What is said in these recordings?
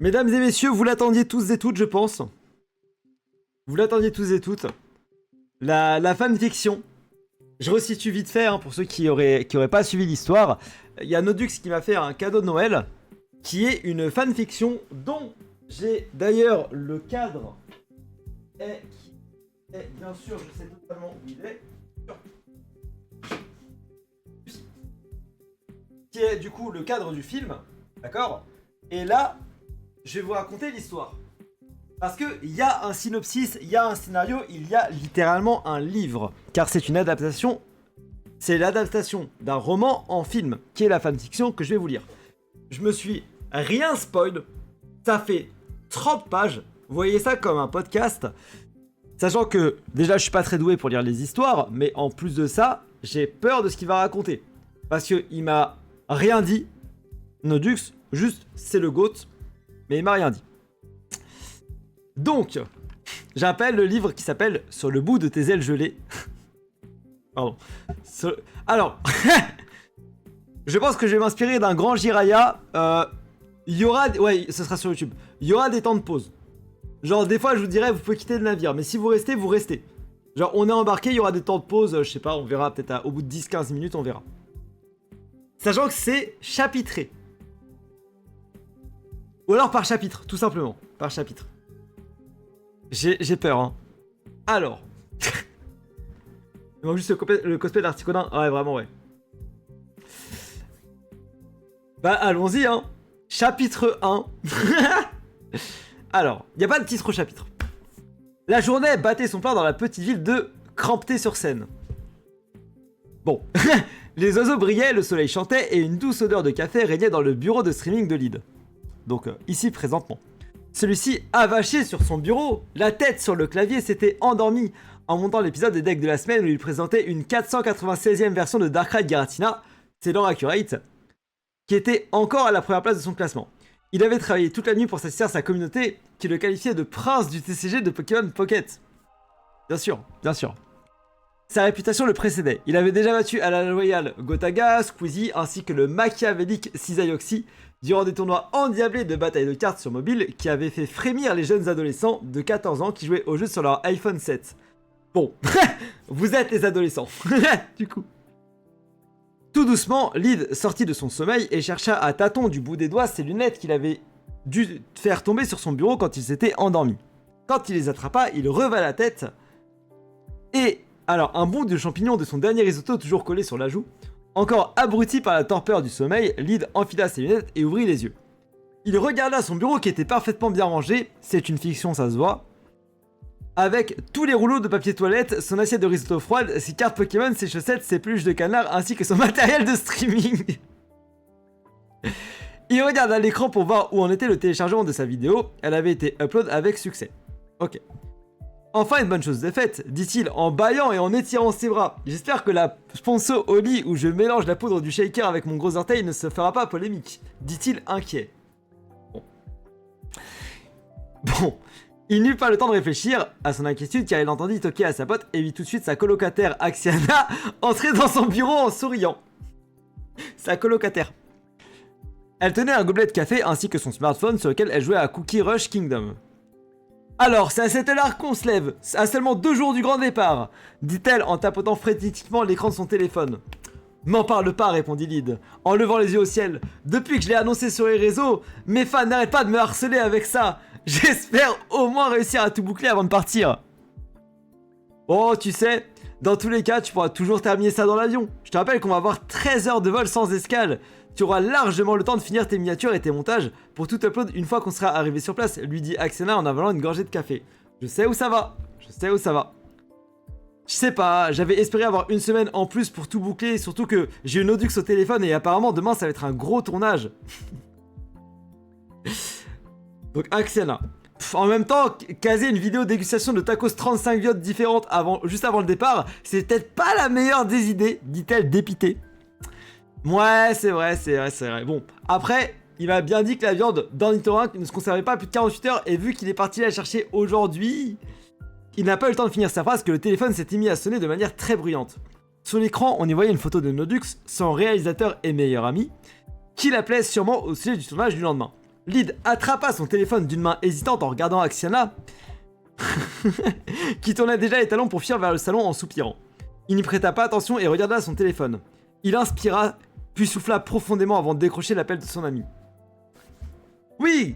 Mesdames et messieurs, vous l'attendiez tous et toutes, je pense. Vous l'attendiez tous et toutes. La fanfiction. Je resitue vite fait, pour ceux qui auraient pas suivi l'histoire. Il y a Nodux qui m'a fait un cadeau de Noël, qui est une fanfiction dont j'ai d'ailleurs le cadre. Qui est, bien sûr, je sais totalement où il est. Qui est du coup le cadre du film, d'accord? Et là, je vais vous raconter l'histoire. Parce qu'il y a un synopsis, il y a un scénario, il y a littéralement un livre. Car c'est une adaptation, c'est l'adaptation d'un roman en film, qui est la fanfiction que je vais vous lire. Je me suis rien spoil, ça fait 30 pages, vous voyez ça comme un podcast. Sachant que, déjà je suis pas très doué pour lire les histoires, mais en plus de ça, j'ai peur de ce qu'il va raconter. Parce qu'il m'a rien dit, Nodux, juste c'est le GOAT, mais il m'a rien dit. Donc, j'appelle le livre qui s'appelle Sur le bout de tes ailes gelées. Pardon. Alors, je pense que je vais m'inspirer d'un grand Jiraya. Il y aura... Ouais, ce sera sur YouTube. Il y aura des temps de pause. Genre, des fois, je vous dirais, vous pouvez quitter le navire. Mais si vous restez, vous restez. Genre, on est embarqué, il y aura des temps de pause. Je sais pas, on verra peut-être au bout de 10-15 minutes, on verra. Sachant que c'est chapitré. Ou alors par chapitre, tout simplement. Par chapitre. J'ai peur, hein. Alors. Il manque juste le cosplay d'Articonin. Ouais, vraiment, ouais. Bah, allons-y, hein. Chapitre 1. Alors, il n'y a pas de titre au chapitre. La journée battait son plein dans la petite ville de Crampté-sur-Seine. Bon. Les oiseaux brillaient, le soleil chantait et une douce odeur de café régnait dans le bureau de streaming de Lyd. Donc, ici, présentement. Celui-ci avaché sur son bureau, la tête sur le clavier, s'était endormi en montant l'épisode des decks de la semaine où il présentait une 496e version de Darkrai Giratina, c'est Laura Accurate, qui était encore à la première place de son classement. Il avait travaillé toute la nuit pour satisfaire sa communauté, qui le qualifiait de prince du TCG de Pokémon Pocket. Bien sûr, bien sûr. Sa réputation le précédait. Il avait déjà battu à la loyale Gotaga, Squeezie, ainsi que le machiavélique Cisaioxy, durant des tournois endiablés de bataille de cartes sur mobile qui avaient fait frémir les jeunes adolescents de 14 ans qui jouaient au jeu sur leur iPhone 7. Bon, vous êtes les adolescents, du coup. Tout doucement, Lyd sortit de son sommeil et chercha à tâtons du bout des doigts ses lunettes qu'il avait dû faire tomber sur son bureau quand il s'était endormi. Quand il les attrapa, il reva la tête et... Alors, un bout de champignon de son dernier risotto toujours collé sur la joue. Encore abruti par la torpeur du sommeil, Lyd enfila ses lunettes et ouvrit les yeux. Il regarda son bureau qui était parfaitement bien rangé, c'est une fiction, ça se voit, avec tous les rouleaux de papier toilette, son assiette de risotto froide, ses cartes Pokémon, ses chaussettes, ses peluches de canard, ainsi que son matériel de streaming. Il regarda l'écran pour voir où en était le téléchargement de sa vidéo, elle avait été upload avec succès. Ok. Enfin, une bonne chose de faite, dit-il en bâillant et en étirant ses bras. J'espère que la sponsor au lit où je mélange la poudre du shaker avec mon gros orteil ne se fera pas polémique, dit-il inquiet. Bon. Il n'eut pas le temps de réfléchir à son inquiétude car il entendit toquer à sa porte et vit tout de suite sa colocataire Axiana entrer dans son bureau en souriant. Sa colocataire. Elle tenait un gobelet de café ainsi que son smartphone sur lequel elle jouait à Cookie Rush Kingdom. Alors, c'est à cette heure qu'on se lève, à seulement 2 jours du grand départ, dit-elle en tapotant frénétiquement l'écran de son téléphone. M'en parle pas, répondit Lyd, en levant les yeux au ciel. Depuis que je l'ai annoncé sur les réseaux, mes fans n'arrêtent pas de me harceler avec ça. J'espère au moins réussir à tout boucler avant de partir. Oh, tu sais, dans tous les cas, tu pourras toujours terminer ça dans l'avion. Je te rappelle qu'on va avoir 13 heures de vol sans escale. Tu auras largement le temps de finir tes miniatures et tes montages pour tout upload une fois qu'on sera arrivé sur place, lui dit Axiana en avalant une gorgée de café. Je sais où ça va, je sais où ça va. Je sais pas, j'avais espéré avoir une semaine en plus pour tout boucler, surtout que j'ai une Nodux au téléphone et apparemment demain ça va être un gros tournage. Donc Axiana. En même temps, caser une vidéo dégustation de tacos 35 viottes différentes juste avant le départ, c'est peut-être pas la meilleure des idées, dit-elle dépitée. Ouais, c'est vrai. Bon, après, il m'a bien dit que la viande dans Nidoran ne se conservait pas plus de 48 heures et vu qu'il est parti la chercher aujourd'hui, il n'a pas eu le temps de finir sa phrase que le téléphone s'était mis à sonner de manière très bruyante. Sur l'écran, on y voyait une photo de Nodux, son réalisateur et meilleur ami, qui l'appelait sûrement au sujet du tournage du lendemain. Lyd attrapa son téléphone d'une main hésitante en regardant Axiana, qui tournait déjà les talons pour fuir vers le salon en soupirant. Il n'y prêta pas attention et regarda son téléphone. Il inspira, puis souffla profondément avant de décrocher l'appel de son ami. Oui.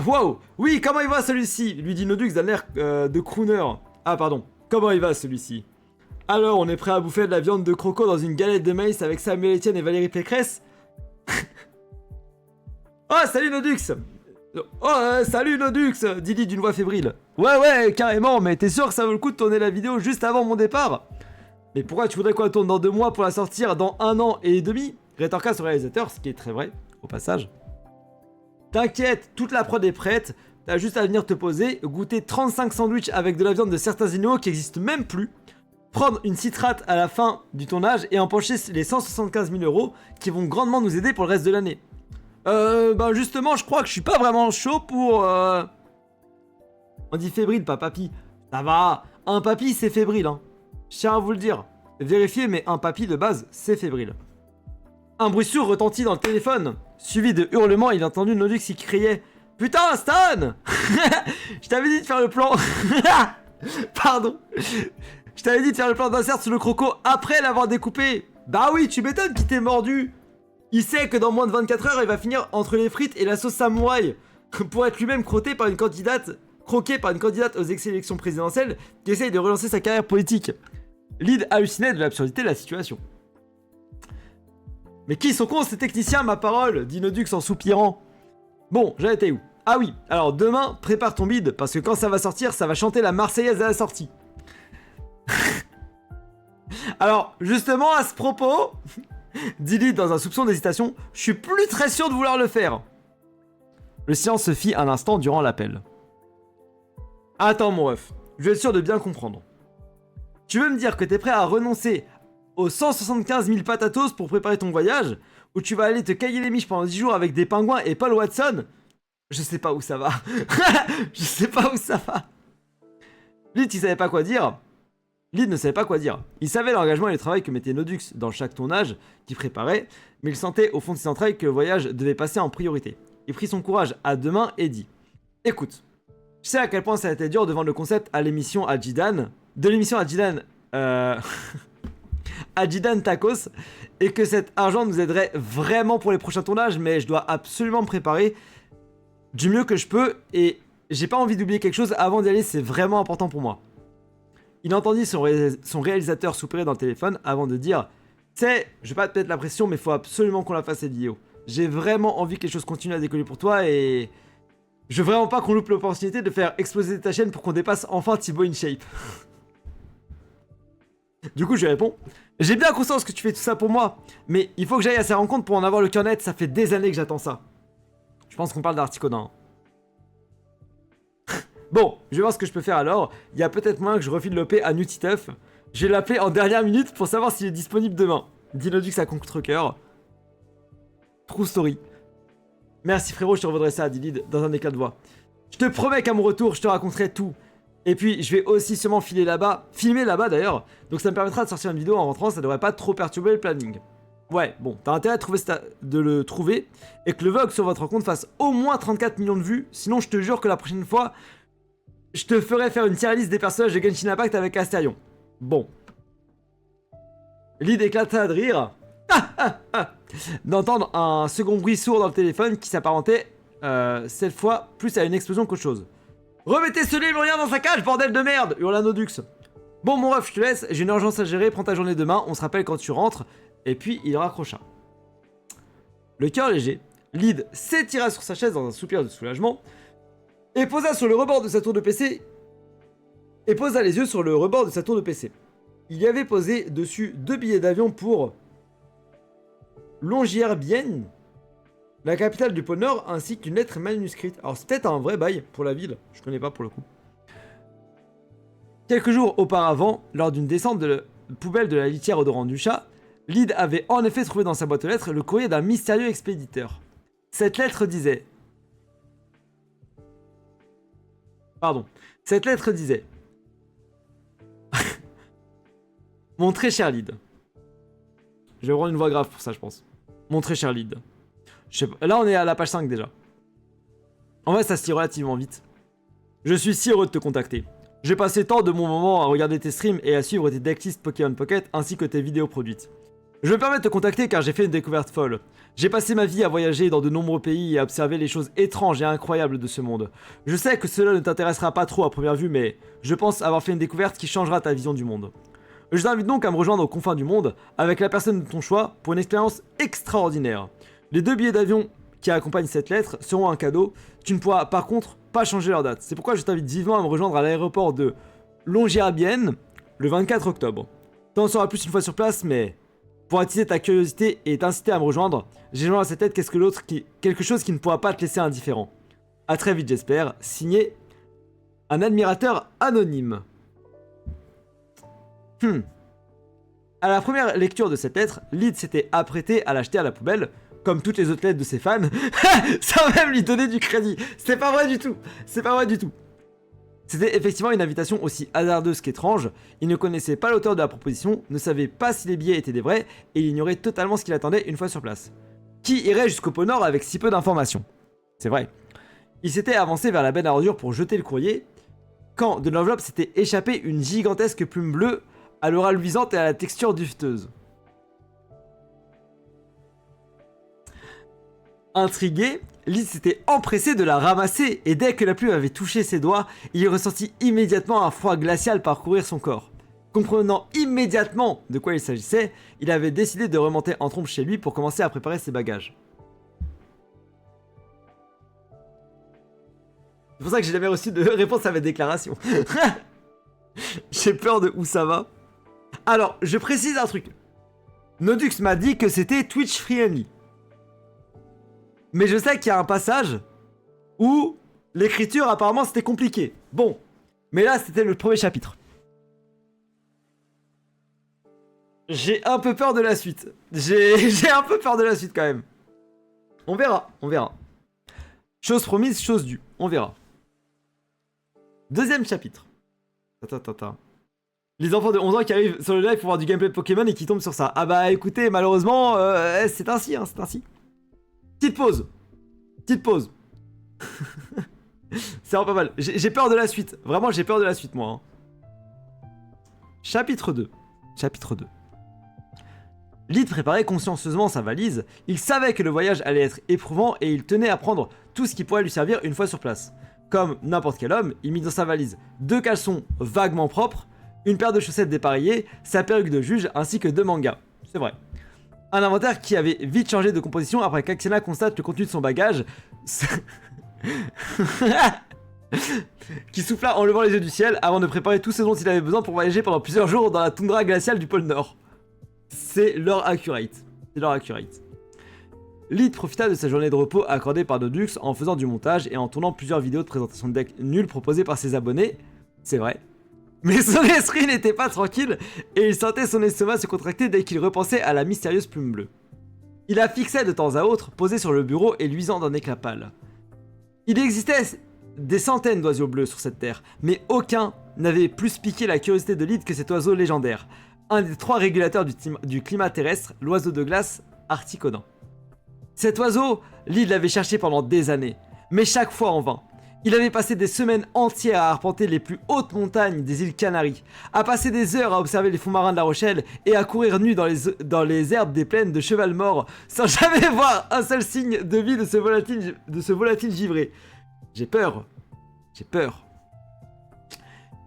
Wow. Oui, comment il va celui-ci lui dit Nodux d'un air de crooner. Ah pardon, comment il va celui-ci? Alors, on est prêt à bouffer de la viande de croco dans une galette de maïs avec Samuel Etienne et Valérie Pécresse? Oh, salut Nodux. Oh, salut Nodux, dit-il d'une voix fébrile. Ouais, carrément, mais t'es sûr que ça vaut le coup de tourner la vidéo juste avant mon départ? Mais pourquoi tu voudrais qu'on tourne dans 2 mois pour la sortir dans 1 an et demi? Rétorqua son réalisateur, ce qui est très vrai, au passage. T'inquiète, toute la prod est prête, t'as juste à venir te poser, goûter 35 sandwichs avec de la viande de certains animaux qui n'existent même plus, prendre une citrate à la fin du tournage et empocher les 175 000 € qui vont grandement nous aider pour le reste de l'année. Ben justement, je crois que je suis pas vraiment chaud pour... On dit fébrile, pas papy. Ça va, un papy c'est fébrile, hein. Je tiens à vous le dire. Vérifiez, mais un papy de base, c'est fébrile. Un bruit sourd retentit dans le téléphone. Suivi de hurlements, il entendit Nodux qui criait « Putain, Stan. Je t'avais dit de faire le plan... Pardon. Je t'avais dit de faire le plan d'insert sur le croco après l'avoir découpé. Bah oui, tu m'étonnes qu'il t'ait mordu. Il sait que dans moins de 24 heures, il va finir entre les frites et la sauce samouraï pour être lui-même croqué par une candidate aux élections présidentielles qui essaye de relancer sa carrière politique. » Lyd hallucinait de l'absurdité de la situation. « Mais qui sont cons ces techniciens, ma parole ?» dit Nodux en soupirant. Bon, j'en étais où? Ah oui, alors demain, prépare ton bide, parce que quand ça va sortir, ça va chanter la Marseillaise à la sortie. Alors, justement, à ce propos, dit Lyd dans un soupçon d'hésitation, je suis plus très sûr de vouloir le faire. Le silence se fit un instant durant l'appel. Attends mon ref, je vais être sûr de bien comprendre. Tu veux me dire que t'es prêt à renoncer aux 175 000 patatos pour préparer ton voyage, ou tu vas aller te cailler les miches pendant 10 jours avec des pingouins et Paul Watson? Je sais pas où ça va. Je sais pas où ça va. Lyd, il savait pas quoi dire. Lyd ne savait pas quoi dire. Il savait l'engagement et le travail que mettait Nodux dans chaque tournage qu'il préparait, mais il sentait au fond de ses entrailles que le voyage devait passer en priorité. Il prit son courage à 2 mains et dit « Écoute, je sais à quel point ça a été dur de vendre le concept à l'émission Adjidan, Adjidan Tacos, et que cet argent nous aiderait vraiment pour les prochains tournages, mais je dois absolument me préparer du mieux que je peux, et j'ai pas envie d'oublier quelque chose avant d'y aller, c'est vraiment important pour moi. » Il entendit son réalisateur soupirer dans le téléphone avant de dire « Tu sais, je vais pas te mettre la pression, mais faut absolument qu'on la fasse cette vidéo. J'ai vraiment envie que les choses continuent à décoller pour toi et je veux vraiment pas qu'on loupe l'opportunité de faire exploser ta chaîne pour qu'on dépasse enfin Thibaut InShape. » Du coup, je lui réponds « J'ai bien conscience que tu fais tout ça pour moi, mais il faut que j'aille à sa rencontre pour en avoir le cœur net, ça fait des années que j'attends ça. » Je pense qu'on parle d'Articodin. Bon, je vais voir ce que je peux faire alors. Il y a peut-être moyen que je refile l'OP à Nutituff. Je vais l'appeler en dernière minute pour savoir s'il est disponible demain. Dit Nodux à contre-cœur. True story. Merci frérot, je te revaudrai ça, dit Lyd dans un éclat de voix. Je te promets qu'à mon retour, je te raconterai tout. Et puis, je vais aussi sûrement filmer là-bas d'ailleurs. Donc ça me permettra de sortir une vidéo en rentrant, ça devrait pas trop perturber le planning. Ouais, bon, t'as intérêt de le trouver et que le vlog sur votre compte fasse au moins 34 millions de vues. Sinon, je te jure que la prochaine fois, je te ferai faire une tier list des personnages de Genshin Impact avec Astérion. Bon. Lyd éclata de rire. D'entendre un second bruit sourd dans le téléphone qui s'apparentait, cette fois, plus à une explosion qu'autre chose. « Remettez ce lémurien dans sa cage, bordel de merde !» hurla Nodux. « Bon, mon ref, je te laisse, j'ai une urgence à gérer, prends ta journée demain, on se rappelle quand tu rentres. » Et puis, il raccrocha. Le cœur léger, Lyd s'étira sur sa chaise dans un soupir de soulagement et posa sur le rebord de sa tour de PC. Et posa les yeux sur le rebord de sa tour de PC. Il y avait posé dessus 2 billets d'avion pour Longyearbyen, la capitale du pôle Nord, ainsi qu'une lettre manuscrite. Alors c'est peut-être un vrai bail pour la ville, je connais pas pour le coup. Quelques jours auparavant, lors d'une descente de la poubelle de la litière odorant du chat, Lyd avait en effet trouvé dans sa boîte aux lettres le courrier d'un mystérieux expéditeur. Cette lettre disait... Cette lettre disait... Mon très cher Lyd. Je vais prendre une voix grave pour ça, je pense. Mon très cher Lyd. Là, on est à la page 5 déjà. En vrai, ça se dit relativement vite. Je suis si heureux de te contacter. J'ai passé tant de mon moment à regarder tes streams et à suivre tes decklists Pokémon Pocket ainsi que tes vidéos produites. Je me permets de te contacter car j'ai fait une découverte folle. J'ai passé ma vie à voyager dans de nombreux pays et à observer les choses étranges et incroyables de ce monde. Je sais que cela ne t'intéressera pas trop à première vue, mais je pense avoir fait une découverte qui changera ta vision du monde. Je t'invite donc à me rejoindre aux confins du monde avec la personne de ton choix pour une expérience extraordinaire. Les 2 billets d'avion qui accompagnent cette lettre seront un cadeau. Tu ne pourras par contre pas changer leur date. C'est pourquoi je t'invite vivement à me rejoindre à l'aéroport de Longyearbyen le 24 octobre. T'en sauras plus une fois sur place, mais pour attiser ta curiosité et t'inciter à me rejoindre, j'ai joint à cette lettre quelque chose qui ne pourra pas te laisser indifférent. A très vite j'espère, signé un admirateur anonyme. À la première lecture de cette lettre, Lyd s'était apprêté à l'acheter à la poubelle, comme toutes les autres lettres de ses fans, sans même lui donner du crédit. C'est pas vrai du tout. C'est pas vrai du tout. C'était effectivement une invitation aussi hasardeuse qu'étrange. Il ne connaissait pas l'auteur de la proposition, ne savait pas si les billets étaient des vrais, et il ignorait totalement ce qu'il attendait une fois sur place. Qui irait jusqu'au pôle Nord avec si peu d'informations? C'est vrai. Il s'était avancé vers la benne à ordures pour jeter le courrier, quand de l'enveloppe s'était échappée une gigantesque plume bleue, à l'aura luisante et à la texture dufteuse. Intrigué, Lyd s'était empressé de la ramasser et dès que la plume avait touché ses doigts, il ressentit immédiatement un froid glacial parcourir son corps. Comprenant immédiatement de quoi il s'agissait, il avait décidé de remonter en trompe chez lui pour commencer à préparer ses bagages. C'est pour ça que j'ai jamais reçu de réponse à mes déclarations. J'ai peur de où ça va. Alors, je précise un truc. Nodux m'a dit que c'était Twitch friendly. Mais je sais qu'il y a un passage où l'écriture apparemment c'était compliqué. Bon, mais là c'était le premier chapitre. J'ai un peu peur de la suite. J'ai un peu peur de la suite quand même. On verra, on verra. Chose promise, chose due. On verra. Deuxième chapitre. Les enfants de 11 ans qui arrivent sur le live pour voir du gameplay de Pokémon et qui tombent sur ça. Ah bah écoutez, malheureusement, c'est ainsi, hein, c'est ainsi. Petite pause. Petite pause. C'est vraiment pas mal. J'ai peur de la suite. Vraiment, j'ai peur de la suite, moi. Hein. Chapitre 2. Chapitre 2. Lyd préparait consciencieusement sa valise. Il savait que le voyage allait être éprouvant et il tenait à prendre tout ce qui pourrait lui servir une fois sur place. Comme n'importe quel homme, il mit dans sa valise 2 caleçons vaguement propres, une paire de chaussettes dépareillées, sa perruque de juge ainsi que 2 mangas. C'est vrai. Un inventaire qui avait vite changé de composition après qu'Axena constate le contenu de son bagage. Qui souffla en levant les yeux du ciel avant de préparer tout ce dont il avait besoin pour voyager pendant plusieurs jours dans la toundra glaciale du pôle Nord. C'est l'heure accurate. C'est l'heure accurate. Lyd profita de sa journée de repos accordée par Nodux en faisant du montage et en tournant plusieurs vidéos de présentation de deck nulles proposées par ses abonnés. C'est vrai. Mais son esprit n'était pas tranquille et il sentait son estomac se contracter dès qu'il repensait à la mystérieuse plume bleue. Il la fixait de temps à autre, posée sur le bureau et luisant d'un éclat pâle. Il existait des centaines d'oiseaux bleus sur cette terre, mais aucun n'avait plus piqué la curiosité de Lyd que cet oiseau légendaire, un des 3 régulateurs du climat terrestre, l'oiseau de glace Articodin. Cet oiseau, Lyd l'avait cherché pendant des années, mais chaque fois en vain. Il avait passé des semaines entières à arpenter les plus hautes montagnes des îles Canaries, à passer des heures à observer les fonds marins de La Rochelle et à courir nu dans les herbes des plaines de Chevalmort sans jamais voir un seul signe de vie de ce volatile givré. J'ai peur. J'ai peur.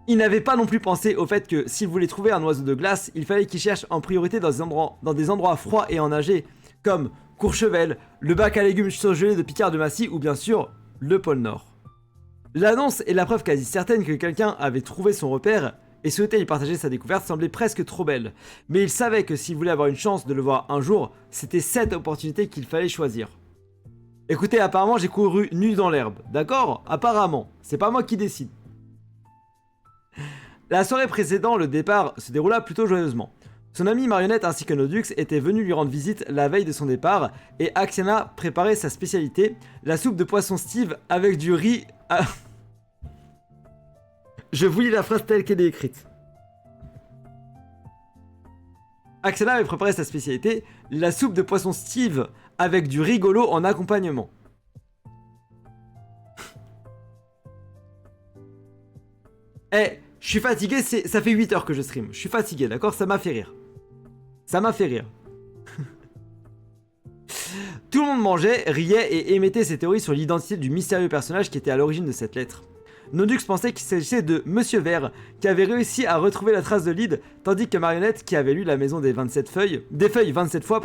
Il n'avait pas non plus pensé au fait que s'il voulait trouver un oiseau de glace, il fallait qu'il cherche en priorité dans des endroits froids et enneigés, comme Courchevel, le bac à légumes surgelés de Picard de Massy ou bien sûr le pôle Nord. L'annonce et la preuve quasi certaine que quelqu'un avait trouvé son repère et souhaitait y partager sa découverte semblait presque trop belle, mais il savait que s'il voulait avoir une chance de le voir un jour, c'était cette opportunité qu'il fallait choisir. Écoutez, apparemment j'ai couru nu dans l'herbe, d'accord? Apparemment, c'est pas moi qui décide. La soirée précédant le départ se déroula plutôt joyeusement. Son ami Marionnette ainsi que Nodux étaient venus lui rendre visite la veille de son départ et Axiana préparait sa spécialité, la soupe de poisson Steve avec du riz à... Je vous lis la phrase telle qu'elle est écrite. Axiana avait préparé sa spécialité, la soupe de poisson Steve avec du rigolo en accompagnement. Eh, je suis fatigué, ça fait 8 heures que je stream. Je suis fatigué, d'accord? Ça m'a fait rire. Ça m'a fait rire. Tout le monde mangeait, riait et émettait ses théories sur l'identité du mystérieux personnage qui était à l'origine de cette lettre. Nodux pensait qu'il s'agissait de Monsieur Vert, qui avait réussi à retrouver la trace de Lyd, tandis que Marionnette, qui avait lu la maison des 27 feuilles, des feuilles 27 fois,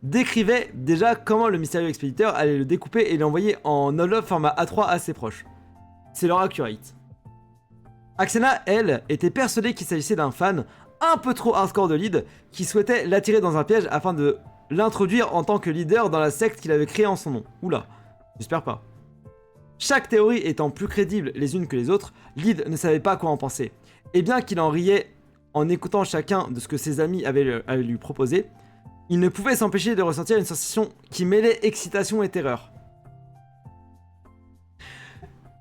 décrivait déjà comment le mystérieux expéditeur allait le découper et l'envoyer en enveloppe format A3 à ses proches. C'est leur accurate. Axena, elle, était persuadée qu'il s'agissait d'un fan un peu trop hardcore de Lyd, qui souhaitait l'attirer dans un piège afin de l'introduire en tant que leader dans la secte qu'il avait créée en son nom. Oula, j'espère pas. Chaque théorie étant plus crédible les unes que les autres, Lyd ne savait pas quoi en penser. Et bien qu'il en riait en écoutant chacun de ce que ses amis avaient à lui proposer, il ne pouvait s'empêcher de ressentir une sensation qui mêlait excitation et terreur.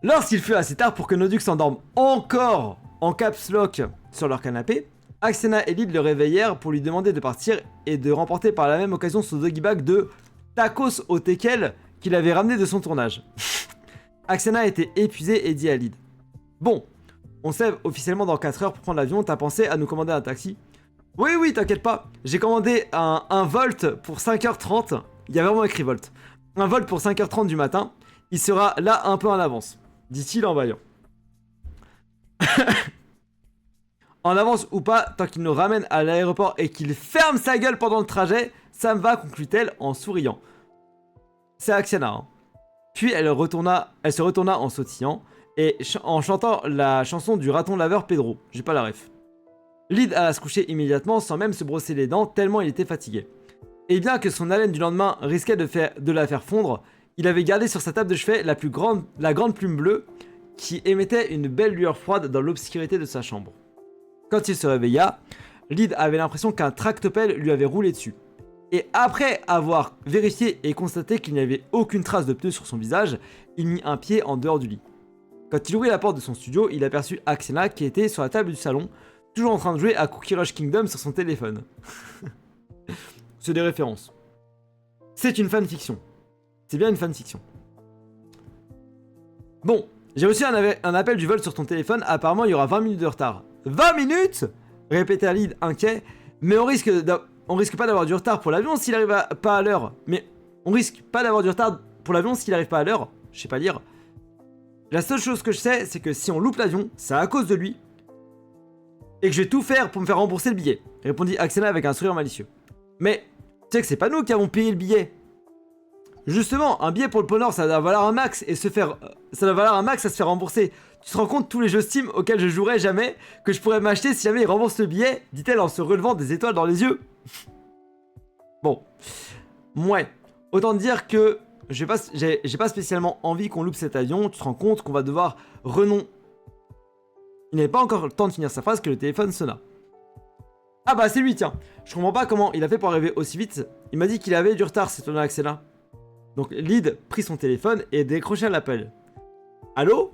Lorsqu'il fut assez tard pour que Nodux s'endorme encore en caps lock sur leur canapé, Axena et Lyd le réveillèrent pour lui demander de partir et de remporter par la même occasion son doggy bag de tacos au teckel qu'il avait ramené de son tournage. Axena était épuisée et dit à Lyd: Bon, on se lève officiellement dans 4 heures pour prendre l'avion, t'as pensé à nous commander un taxi? Oui, t'inquiète pas, j'ai commandé un Volt pour 5h30, il y a vraiment écrit Volt. Un Volt pour 5h30 du matin, il sera là un peu en avance, dit-il en baillant. En avance ou pas, tant qu'il nous ramène à l'aéroport et qu'il ferme sa gueule pendant le trajet, ça me va, conclut-elle en souriant. C'est Axena, hein. Puis elle se retourna en sautillant et en chantant la chanson du raton laveur Pedro. J'ai pas la ref. Lyd alla se coucher immédiatement sans même se brosser les dents tellement il était fatigué. Et bien que son haleine du lendemain risquait de la faire fondre, il avait gardé sur sa table de chevet la grande plume bleue qui émettait une belle lueur froide dans l'obscurité de sa chambre. Quand il se réveilla, Lyd avait l'impression qu'un tractopelle lui avait roulé dessus. Et après avoir vérifié et constaté qu'il n'y avait aucune trace de pneu sur son visage, il mit un pied en dehors du lit. Quand il ouvrit la porte de son studio, il aperçut Axena qui était sur la table du salon, toujours en train de jouer à Cookie Rush Kingdom sur son téléphone. C'est des références. C'est une fanfiction. C'est bien une fanfiction. Bon, j'ai reçu un appel du vol sur ton téléphone, apparemment il y aura 20 minutes de retard. 20 minutes? Répétait Lyd inquiet, mais on risque pas d'avoir du retard pour l'avion s'il arrive pas à l'heure. Mais on risque pas d'avoir du retard pour l'avion s'il arrive pas à l'heure. Je sais pas lire. La seule chose que je sais, c'est que si on loupe l'avion, c'est à cause de lui. Et que je vais tout faire pour me faire rembourser le billet, répondit Axena avec un sourire malicieux. Mais tu sais que c'est pas nous qui avons payé le billet. Justement, un billet pour le pôle Nord, ça doit valoir un max et ça doit valoir un max à se faire rembourser. Tu te rends compte tous les jeux Steam auxquels je jouerais jamais, que je pourrais m'acheter si jamais ils remboursent le billet, dit-elle en se relevant des étoiles dans les yeux. Bon, ouais, autant dire que j'ai pas spécialement envie qu'on loupe cet avion. Tu te rends compte qu'on va devoir Il n'avait pas encore le temps de finir sa phrase que le téléphone sonna. Ah bah c'est lui, tiens. Je comprends pas comment il a fait pour arriver aussi vite. Il m'a dit qu'il avait du retard, c'est ton Axena. Donc Lyd prit son téléphone et décrocha l'appel. Allô?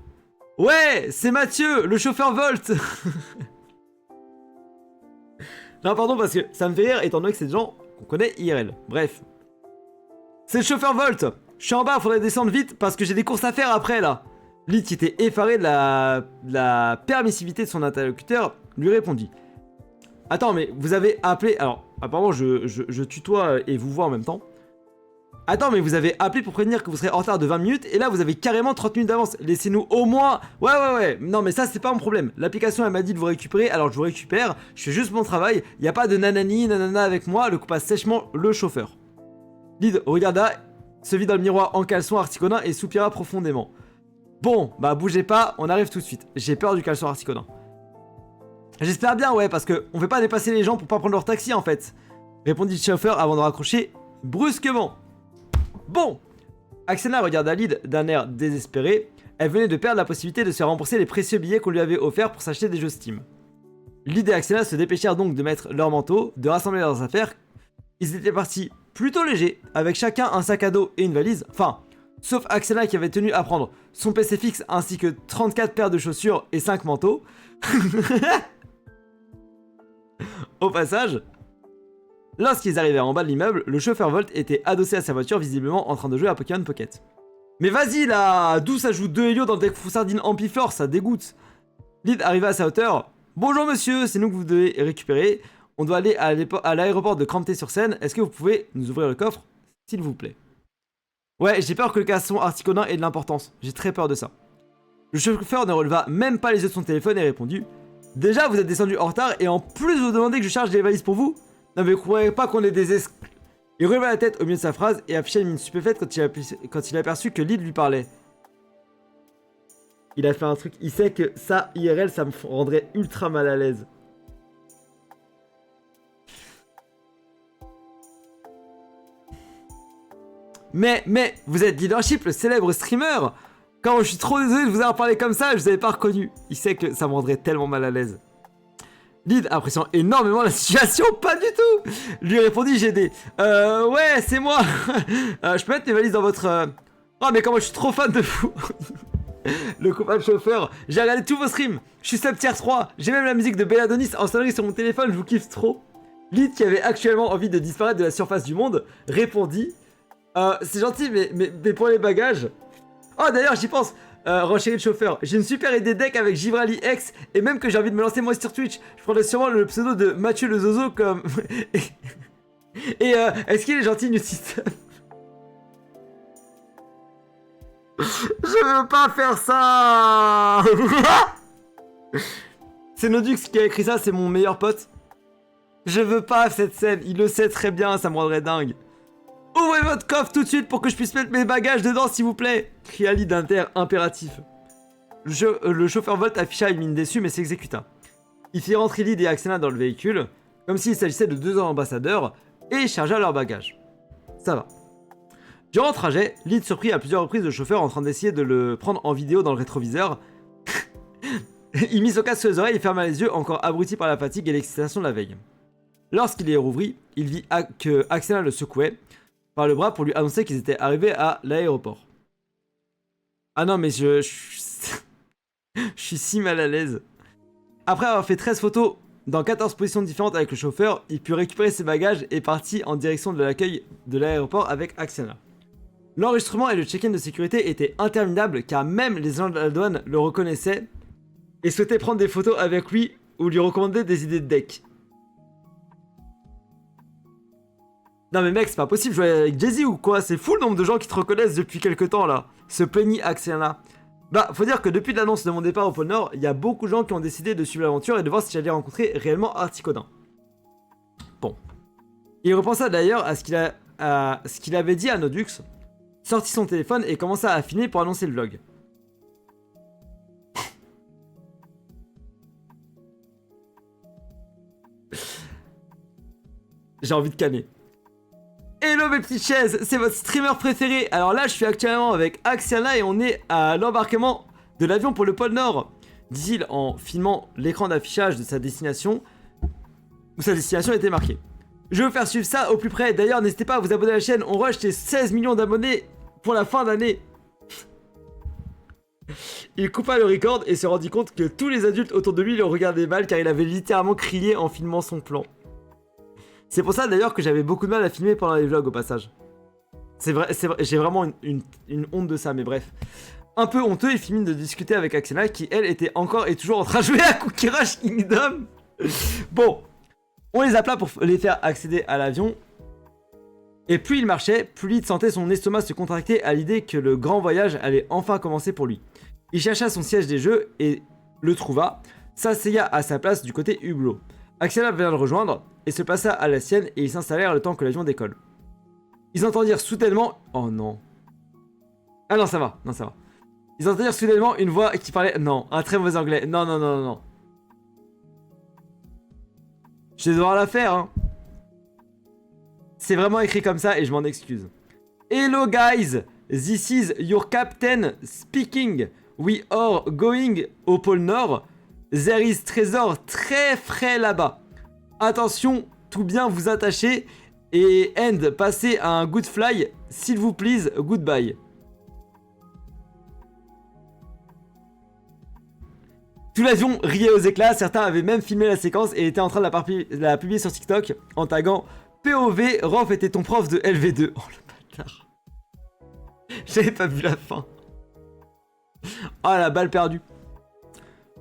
Ouais, c'est Mathieu, le chauffeur Volt. Non, pardon, parce que ça me fait rire étant donné que c'est des gens qu'on connaît IRL. Bref. C'est le chauffeur Volt. Je suis en bas, faudrait descendre vite parce que j'ai des courses à faire après là. Lyd, qui était effaré de la permissivité de son interlocuteur, lui répondit. Attends, mais vous avez appelé... Alors, apparemment, je tutoie et vous vois en même temps. Attends, mais vous avez appelé pour prévenir que vous serez en retard de 20 minutes et là, vous avez carrément 30 minutes d'avance. Laissez-nous au moins... Ouais. Non, mais ça, c'est pas mon problème. L'application, elle m'a dit de vous récupérer, alors je vous récupère. Je fais juste mon travail. Il n'y a pas de nanani, nanana avec moi. Le coupa sèchement le chauffeur. Lyd regarda, se vit dans le miroir en caleçon articonin et soupira profondément. Bon, bah bougez pas, on arrive tout de suite. J'ai peur du caleçon articonin. J'espère bien, ouais, parce que on fait pas dépasser les gens pour pas prendre leur taxi en fait. Répondit le chauffeur avant de raccrocher brusquement. Bon, Axena regarda Lyd d'un air désespéré. Elle venait de perdre la possibilité de se faire rembourser les précieux billets qu'on lui avait offerts pour s'acheter des jeux Steam. Lyd et Axena se dépêchèrent donc de mettre leur manteau, de rassembler leurs affaires. Ils étaient partis plutôt légers, avec chacun un sac à dos et une valise. Enfin, sauf Axena qui avait tenu à prendre son PC fixe ainsi que 34 paires de chaussures et 5 manteaux. Au passage, lorsqu'ils arrivèrent en bas de l'immeuble, le chauffeur Volt était adossé à sa voiture, visiblement en train de jouer à Pokémon Pocket. Mais vas-y là, d'où ça joue 2 Helio dans le deck Fou Sardine Ampiflore, ça dégoûte. Lyd arriva à sa hauteur. Bonjour monsieur, c'est nous que vous devez récupérer. On doit aller à l'aéroport de Crampton-sur-Seine. Est-ce que vous pouvez nous ouvrir le coffre, s'il vous plaît? Ouais, j'ai peur que le garçon Articonin ait de l'importance. J'ai très peur de ça. Le chauffeur ne releva même pas les yeux de son téléphone et répondit. Déjà, vous êtes descendu en retard et en plus vous demandez que je charge des valises pour vous? Non mais vous croyez pas qu'on est des Il releva la tête au milieu de sa phrase et afficha une mine stupéfaite quand il aperçut que Lyd lui parlait. Il a fait un truc, il sait que ça, IRL, ça me rendrait ultra mal à l'aise. Mais, vous êtes Leadership, le célèbre streamer. Quand je suis trop désolé de vous avoir parlé comme ça, je vous avais pas reconnu. Il sait que ça me rendrait tellement mal à l'aise. Lyd, appréciant énormément la situation, pas du tout. Lui répondit, j'ai des... ouais, c'est moi. Je peux mettre mes valises dans votre... Oh, mais comment je suis trop fan de vous. Le coupable chauffeur, j'ai regardé tous vos streams. Je suis sub tier 3. J'ai même la musique de Belladonis en sonnerie sur mon téléphone, je vous kiffe trop. Lyd, qui avait actuellement envie de disparaître de la surface du monde, répondit... c'est gentil, mais pour les bagages... Oh, d'ailleurs, j'y pense. Renchéri le chauffeur. J'ai une super idée deck avec Givrali X et même que j'ai envie de me lancer moi sur Twitch. Je prendrais sûrement le pseudo de Mathieu le Zozo comme... et est-ce qu'il est gentil, New System? Je veux pas faire ça. C'est Nodux qui a écrit ça, c'est mon meilleur pote. Je veux pas cette scène, il le sait très bien, ça me rendrait dingue. Ouvrez votre coffre tout de suite pour que je puisse mettre mes bagages dedans, s'il vous plaît, cria Lyd d'un air impératif. Le chauffeur Volt afficha une mine déçue, mais s'exécuta. Il fit rentrer Lyd et Axena dans le véhicule, comme s'il s'agissait de deux ambassadeurs, et chargea leurs bagages. Ça va. Durant le trajet, Lyd surprit à plusieurs reprises le chauffeur en train d'essayer de le prendre en vidéo dans le rétroviseur. Il mit son casque sur les oreilles et ferma les yeux, encore abruti par la fatigue et l'excitation de la veille. Lorsqu'il les rouvrit, il vit que Axena le secouait par le bras pour lui annoncer qu'ils étaient arrivés à l'aéroport. Ah non, mais je suis si mal à l'aise. Après avoir fait 13 photos dans 14 positions différentes avec le chauffeur, il put récupérer ses bagages et partit en direction de l'accueil de l'aéroport avec Axena. L'enregistrement et le check-in de sécurité étaient interminables car même les agents de la douane le reconnaissaient et souhaitaient prendre des photos avec lui ou lui recommander des idées de deck. Non mais mec, c'est pas possible de jouer avec Jay-Z ou quoi? C'est fou le nombre de gens qui te reconnaissent depuis quelques temps là. Se plaignit Axena. Bah, faut dire que depuis l'annonce de mon départ au pôle Nord, il y a beaucoup de gens qui ont décidé de suivre l'aventure et de voir si j'allais rencontrer réellement Articonin. Bon. Il repensa d'ailleurs à ce qu'il avait dit à Nodux, sortit son téléphone et commença à affiner pour annoncer le vlog. J'ai envie de canner. Hello mes petites chaises, c'est votre streamer préféré. Alors là, je suis actuellement avec Axena et on est à l'embarquement de l'avion pour le pôle Nord, dit-il en filmant l'écran d'affichage de sa destination, où sa destination était marquée. Je vais vous faire suivre ça au plus près. D'ailleurs, n'hésitez pas à vous abonner à la chaîne. On rush les 16 millions d'abonnés pour la fin d'année. Il coupa le record et se rendit compte que tous les adultes autour de lui le regardaient mal car il avait littéralement crié en filmant son plan. C'est pour ça d'ailleurs que j'avais beaucoup de mal à filmer pendant les vlogs au passage. C'est vrai, j'ai vraiment une honte de ça, mais bref. Un peu honteux, il fit mine de discuter avec Axena qui, elle, était encore et toujours en train de jouer à Cookie Rush Kingdom. Bon, on les appela pour les faire accéder à l'avion. Et plus il marchait, plus Lyd sentait son estomac se contracter à l'idée que le grand voyage allait enfin commencer pour lui. Il chercha son siège des jeux et le trouva, s'asseya à sa place du côté hublot. Axena vint le rejoindre et se plaça à la sienne et ils s'installèrent le temps que l'avion décolle. Ils entendirent soudainement... Oh non. Ah non, ça va. Non, ça va. Ils entendirent soudainement une voix qui parlait... Non, un très mauvais anglais. Non, non, non, non, non. Je vais devoir la faire, hein. C'est vraiment écrit comme ça et je m'en excuse. Hello guys, this is your captain speaking. We are going au pôle Nord. There is trésor très frais là-bas. Attention, tout bien vous attacher et end, passez à un good fly, s'il vous plaît, goodbye. Tout l'avion riait aux éclats, certains avaient même filmé la séquence et étaient en train de la publier sur TikTok en taguant POV, Rof était ton prof de LV2. Oh le bâtard. J'avais pas vu la fin. Oh la balle perdue.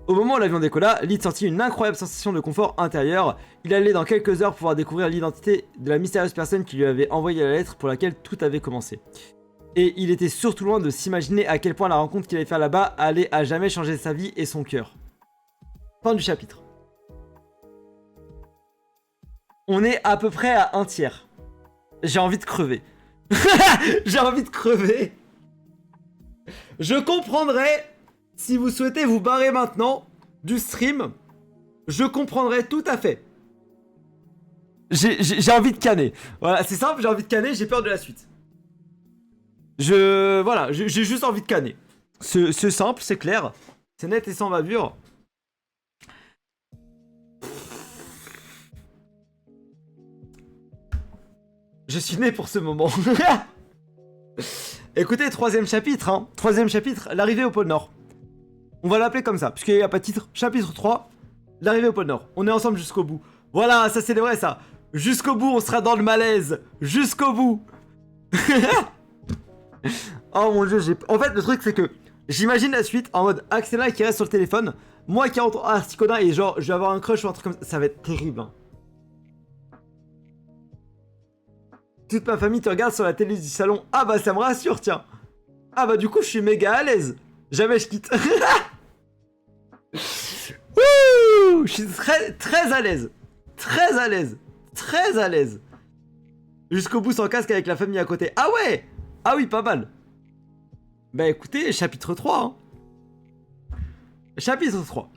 Au moment où l'avion décolla, Lyd sentit une incroyable sensation de confort intérieur. Il allait dans quelques heures pouvoir découvrir l'identité de la mystérieuse personne qui lui avait envoyé la lettre pour laquelle tout avait commencé. Et il était surtout loin de s'imaginer à quel point la rencontre qu'il allait faire là-bas allait à jamais changer sa vie et son cœur. Fin du chapitre. On est à peu près à un tiers. J'ai envie de crever. J'ai envie de crever. Je comprendrais si vous souhaitez vous barrer maintenant du stream. Je comprendrais tout à fait. J'ai envie de canner. Voilà, c'est simple, j'ai envie de canner, j'ai peur de la suite. Voilà, j'ai juste envie de canner. C'est simple, c'est clair. C'est net et sans bavure. Je suis né pour ce moment. Écoutez, troisième chapitre, hein. Troisième chapitre, l'arrivée au pôle Nord. On va l'appeler comme ça, puisqu'il n'y a pas de titre. Chapitre 3, l'arrivée au pôle Nord. On est ensemble jusqu'au bout. Voilà, ça c'est vrai ça. Jusqu'au bout, on sera dans le malaise. Jusqu'au bout. Oh mon dieu, en fait, le truc c'est que j'imagine la suite en mode Axela qui reste sur le téléphone. Moi qui entends Articona et genre, je vais avoir un crush ou un truc comme ça. Ça va être terrible, hein. Toute ma famille te regarde sur la télé du salon. Ah bah ça me rassure, tiens. Ah bah du coup je suis méga à l'aise. Jamais je quitte. Wouh, je suis très à l'aise. Très à l'aise. Très à l'aise. Jusqu'au bout sans casque avec la famille à côté. Ah ouais. Ah oui, pas mal. Bah écoutez, chapitre 3. Hein. Chapitre 3.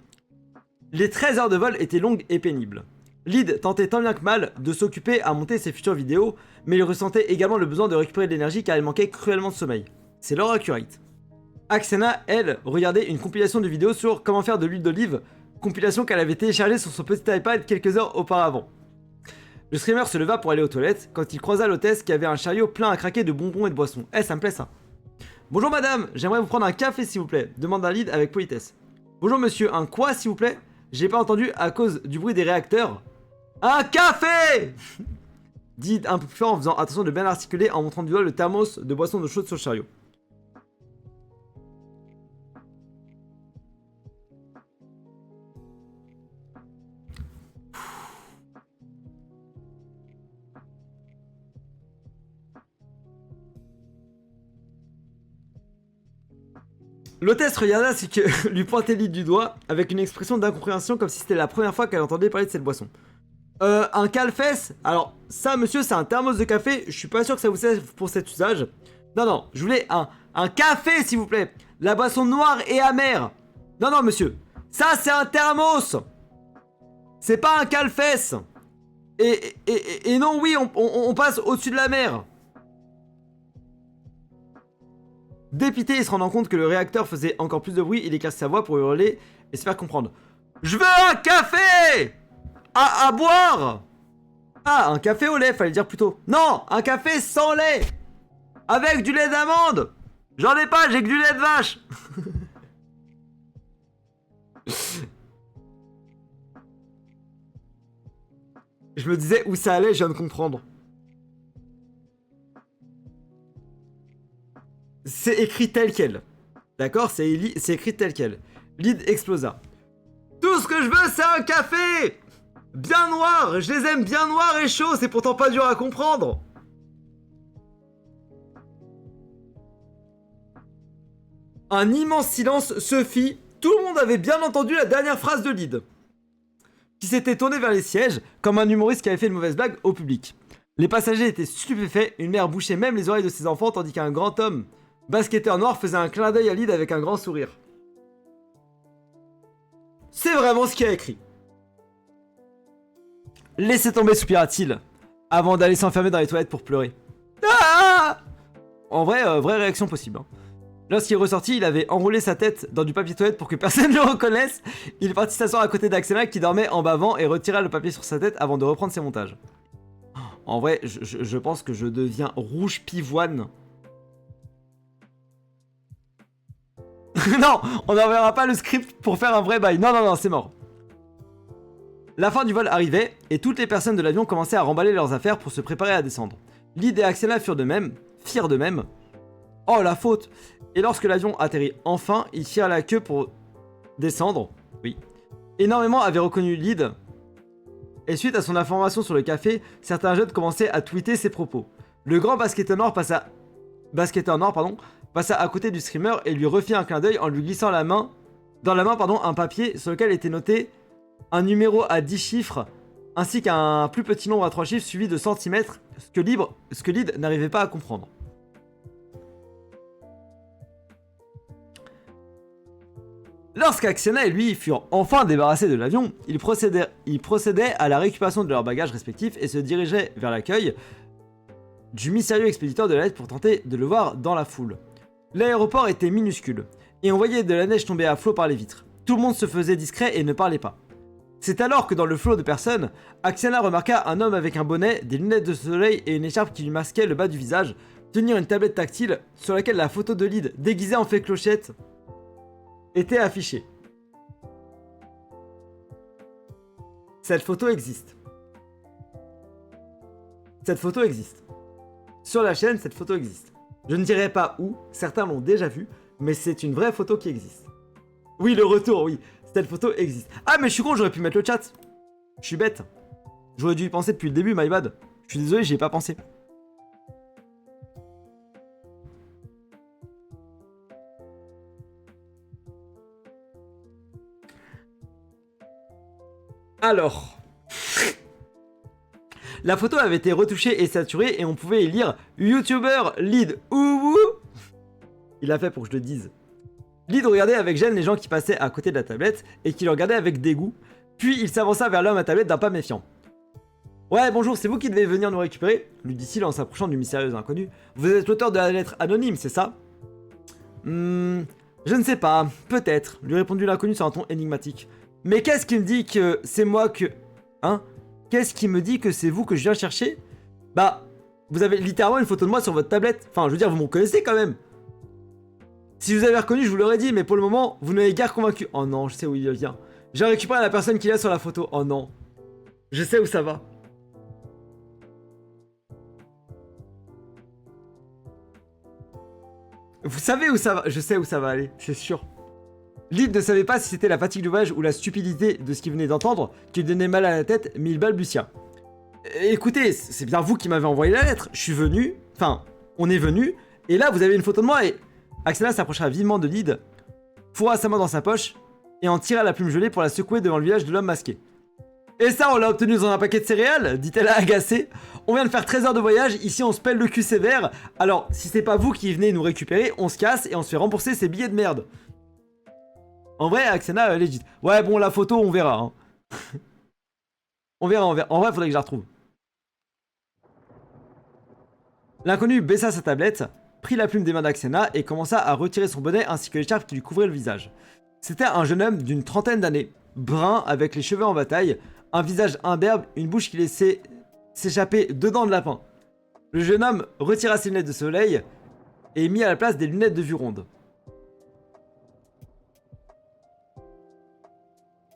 Les 13 heures de vol étaient longues et pénibles. Lyd tentait tant bien que mal de s'occuper à monter ses futures vidéos, mais il ressentait également le besoin de récupérer de l'énergie car il manquait cruellement de sommeil. C'est l'heure accurate. Axena, elle, regardait une compilation de vidéos sur comment faire de l'huile d'olive, compilation qu'elle avait téléchargée sur son petit iPad quelques heures auparavant. Le streamer se leva pour aller aux toilettes quand il croisa l'hôtesse qui avait un chariot plein à craquer de bonbons et de boissons. Eh, ça me plaît ça. Bonjour madame, j'aimerais vous prendre un café s'il vous plaît, demanda Lyd avec politesse. Bonjour monsieur, un quoi s'il vous plaît? J'ai pas entendu à cause du bruit des réacteurs. Un café dit un peu plus fort en faisant attention de bien articuler en montrant du doigt le thermos de boisson d'eau chaude sur le chariot. L'hôtesse regarda ce que lui pointait Lyd du doigt avec une expression d'incompréhension comme si c'était la première fois qu'elle entendait parler de cette boisson. Un calfès? Alors, ça, monsieur, c'est un thermos de café. Je suis pas sûr que ça vous sert pour cet usage. Non, non, je voulais un café, s'il vous plaît. La boisson noire et amère. Non, non, monsieur. Ça, c'est un thermos. C'est pas un calfès. Et non, oui, on passe au-dessus de la mer. Dépité et se rendant compte que le réacteur faisait encore plus de bruit, il éclaircit sa voix pour hurler et se faire comprendre. Je veux un café! À boire! Ah, un café au lait, fallait dire plutôt. Non, un café sans lait! Avec du lait d'amande! J'en ai pas, j'ai que du lait de vache! Je me disais où ça allait, je viens de comprendre. C'est écrit tel quel. D'accord, c'est écrit tel quel. Lyd explosa. Tout ce que je veux, c'est un café! Bien noir! Je les aime bien noirs et chauds, c'est pourtant pas dur à comprendre! Un immense silence se fit. Tout le monde avait bien entendu la dernière phrase de Lyd, qui s'était tourné vers les sièges, comme un humoriste qui avait fait une mauvaise blague au public. Les passagers étaient stupéfaits, une mère bouchait même les oreilles de ses enfants, tandis qu'un grand homme, basketteur noir, faisait un clin d'œil à Lyd avec un grand sourire. C'est vraiment ce qu'il a écrit. Laissez tomber, soupira-t-il, avant d'aller s'enfermer dans les toilettes pour pleurer. Ah! En vrai, vraie réaction possible. Hein. Lorsqu'il est ressorti, il avait enroulé sa tête dans du papier toilette pour que personne ne le reconnaisse. Il partit s'asseoir à côté d'Axela qui dormait en bavant et retira le papier sur sa tête avant de reprendre ses montages. En vrai, je pense que je deviens rouge pivoine. Non, on n'enverra pas le script pour faire un vrai bail. Non, non, non, c'est mort. La fin du vol arrivait et toutes les personnes de l'avion commençaient à remballer leurs affaires pour se préparer à descendre. Lyd et Axela firent de même. Oh, la faute! Et lorsque l'avion atterrit enfin, ils firent la queue pour descendre. Oui. Énormément avaient reconnu Lyd. Et suite à son information sur le café, certains jeunes commençaient à tweeter ses propos. Le grand basketteur noir passa à côté du streamer et lui refit un clin d'œil en lui glissant dans la main un papier sur lequel était noté un numéro à 10 chiffres ainsi qu'un plus petit nombre à 3 chiffres suivi de centimètres, ce que Lyd n'arrivait pas à comprendre. Lorsqu'Axena et lui furent enfin débarrassés de l'avion, ils procédaient à la récupération de leurs bagages respectifs et se dirigeaient vers l'accueil du mystérieux expéditeur de la lettre pour tenter de le voir dans la foule. L'aéroport était minuscule, et on voyait de la neige tomber à flot par les vitres. Tout le monde se faisait discret et ne parlait pas. C'est alors que dans le flot de personnes, Axiana remarqua un homme avec un bonnet, des lunettes de soleil et une écharpe qui lui masquait le bas du visage, tenir une tablette tactile sur laquelle la photo de Lyd, déguisée en fée clochette, était affichée. Cette photo existe. Cette photo existe. Sur la chaîne, cette photo existe. Je ne dirai pas où, certains l'ont déjà vue, mais c'est une vraie photo qui existe. Oui, le retour, oui. Cette photo existe. Ah, mais je suis con, j'aurais pu mettre le chat. Je suis bête. J'aurais dû y penser depuis le début, my bad. Je suis désolé, j'y ai pas pensé. Alors... La photo avait été retouchée et saturée et on pouvait y lire « YouTuber Lyd ouhou ». Il a fait pour que je le dise. Lyd regardait avec gêne les gens qui passaient à côté de la tablette et qui le regardaient avec dégoût, puis il s'avança vers l'homme à tablette d'un pas méfiant. « Ouais, bonjour, c'est vous qui devez venir nous récupérer ?» lui dit-il en s'approchant du mystérieux inconnu. « Vous êtes l'auteur de la lettre anonyme, c'est ça ?»« je ne sais pas, peut-être, » lui répondit l'inconnu sur un ton énigmatique. « Mais qu'est-ce qui me dit que c'est moi que... Hein ? Qu'est-ce qui me dit que c'est vous que je viens chercher ? Bah, vous avez littéralement une photo de moi sur votre tablette. Enfin, je veux dire, vous me connaissez quand même. Si je vous avais reconnu, je vous l'aurais dit, mais pour le moment, vous n'avez guère convaincu. Oh non, je sais où il vient. J'ai récupéré la personne qu'il y a sur la photo. Oh non. Je sais où ça va. Vous savez où ça va ? Je sais où ça va aller, c'est sûr. Lyd ne savait pas si c'était la fatigue du voyage ou la stupidité de ce qu'il venait d'entendre qui lui donnait mal à la tête, mais il balbutia. Écoutez, c'est bien vous qui m'avez envoyé la lettre. Je suis venu, enfin, on est venu, et là vous avez une photo de moi et... Axiana s'approcha vivement de Lyd, fourra sa main dans sa poche et en tira la plume gelée pour la secouer devant le visage de l'homme masqué. Et ça, on l'a obtenu dans un paquet de céréales, dit-elle agacée. On vient de faire 13 heures de voyage, ici on se pèle le cul sévère. Alors, si c'est pas vous qui venez nous récupérer, on se casse et on se fait rembourser ces billets de merde. En vrai, Axiana, legit. Ouais, bon, la photo, on verra. Hein. on verra. En vrai, faudrait que je la retrouve. L'inconnu baissa sa tablette, prit la plume des mains d'Axiana et commença à retirer son bonnet ainsi que l'écharpe qui lui couvrait le visage. C'était un jeune homme d'une trentaine d'années, brun, avec les cheveux en bataille, un visage imberbe, une bouche qui laissait s'échapper deux dents de lapin. Le jeune homme retira ses lunettes de soleil et mit à la place des lunettes de vue ronde.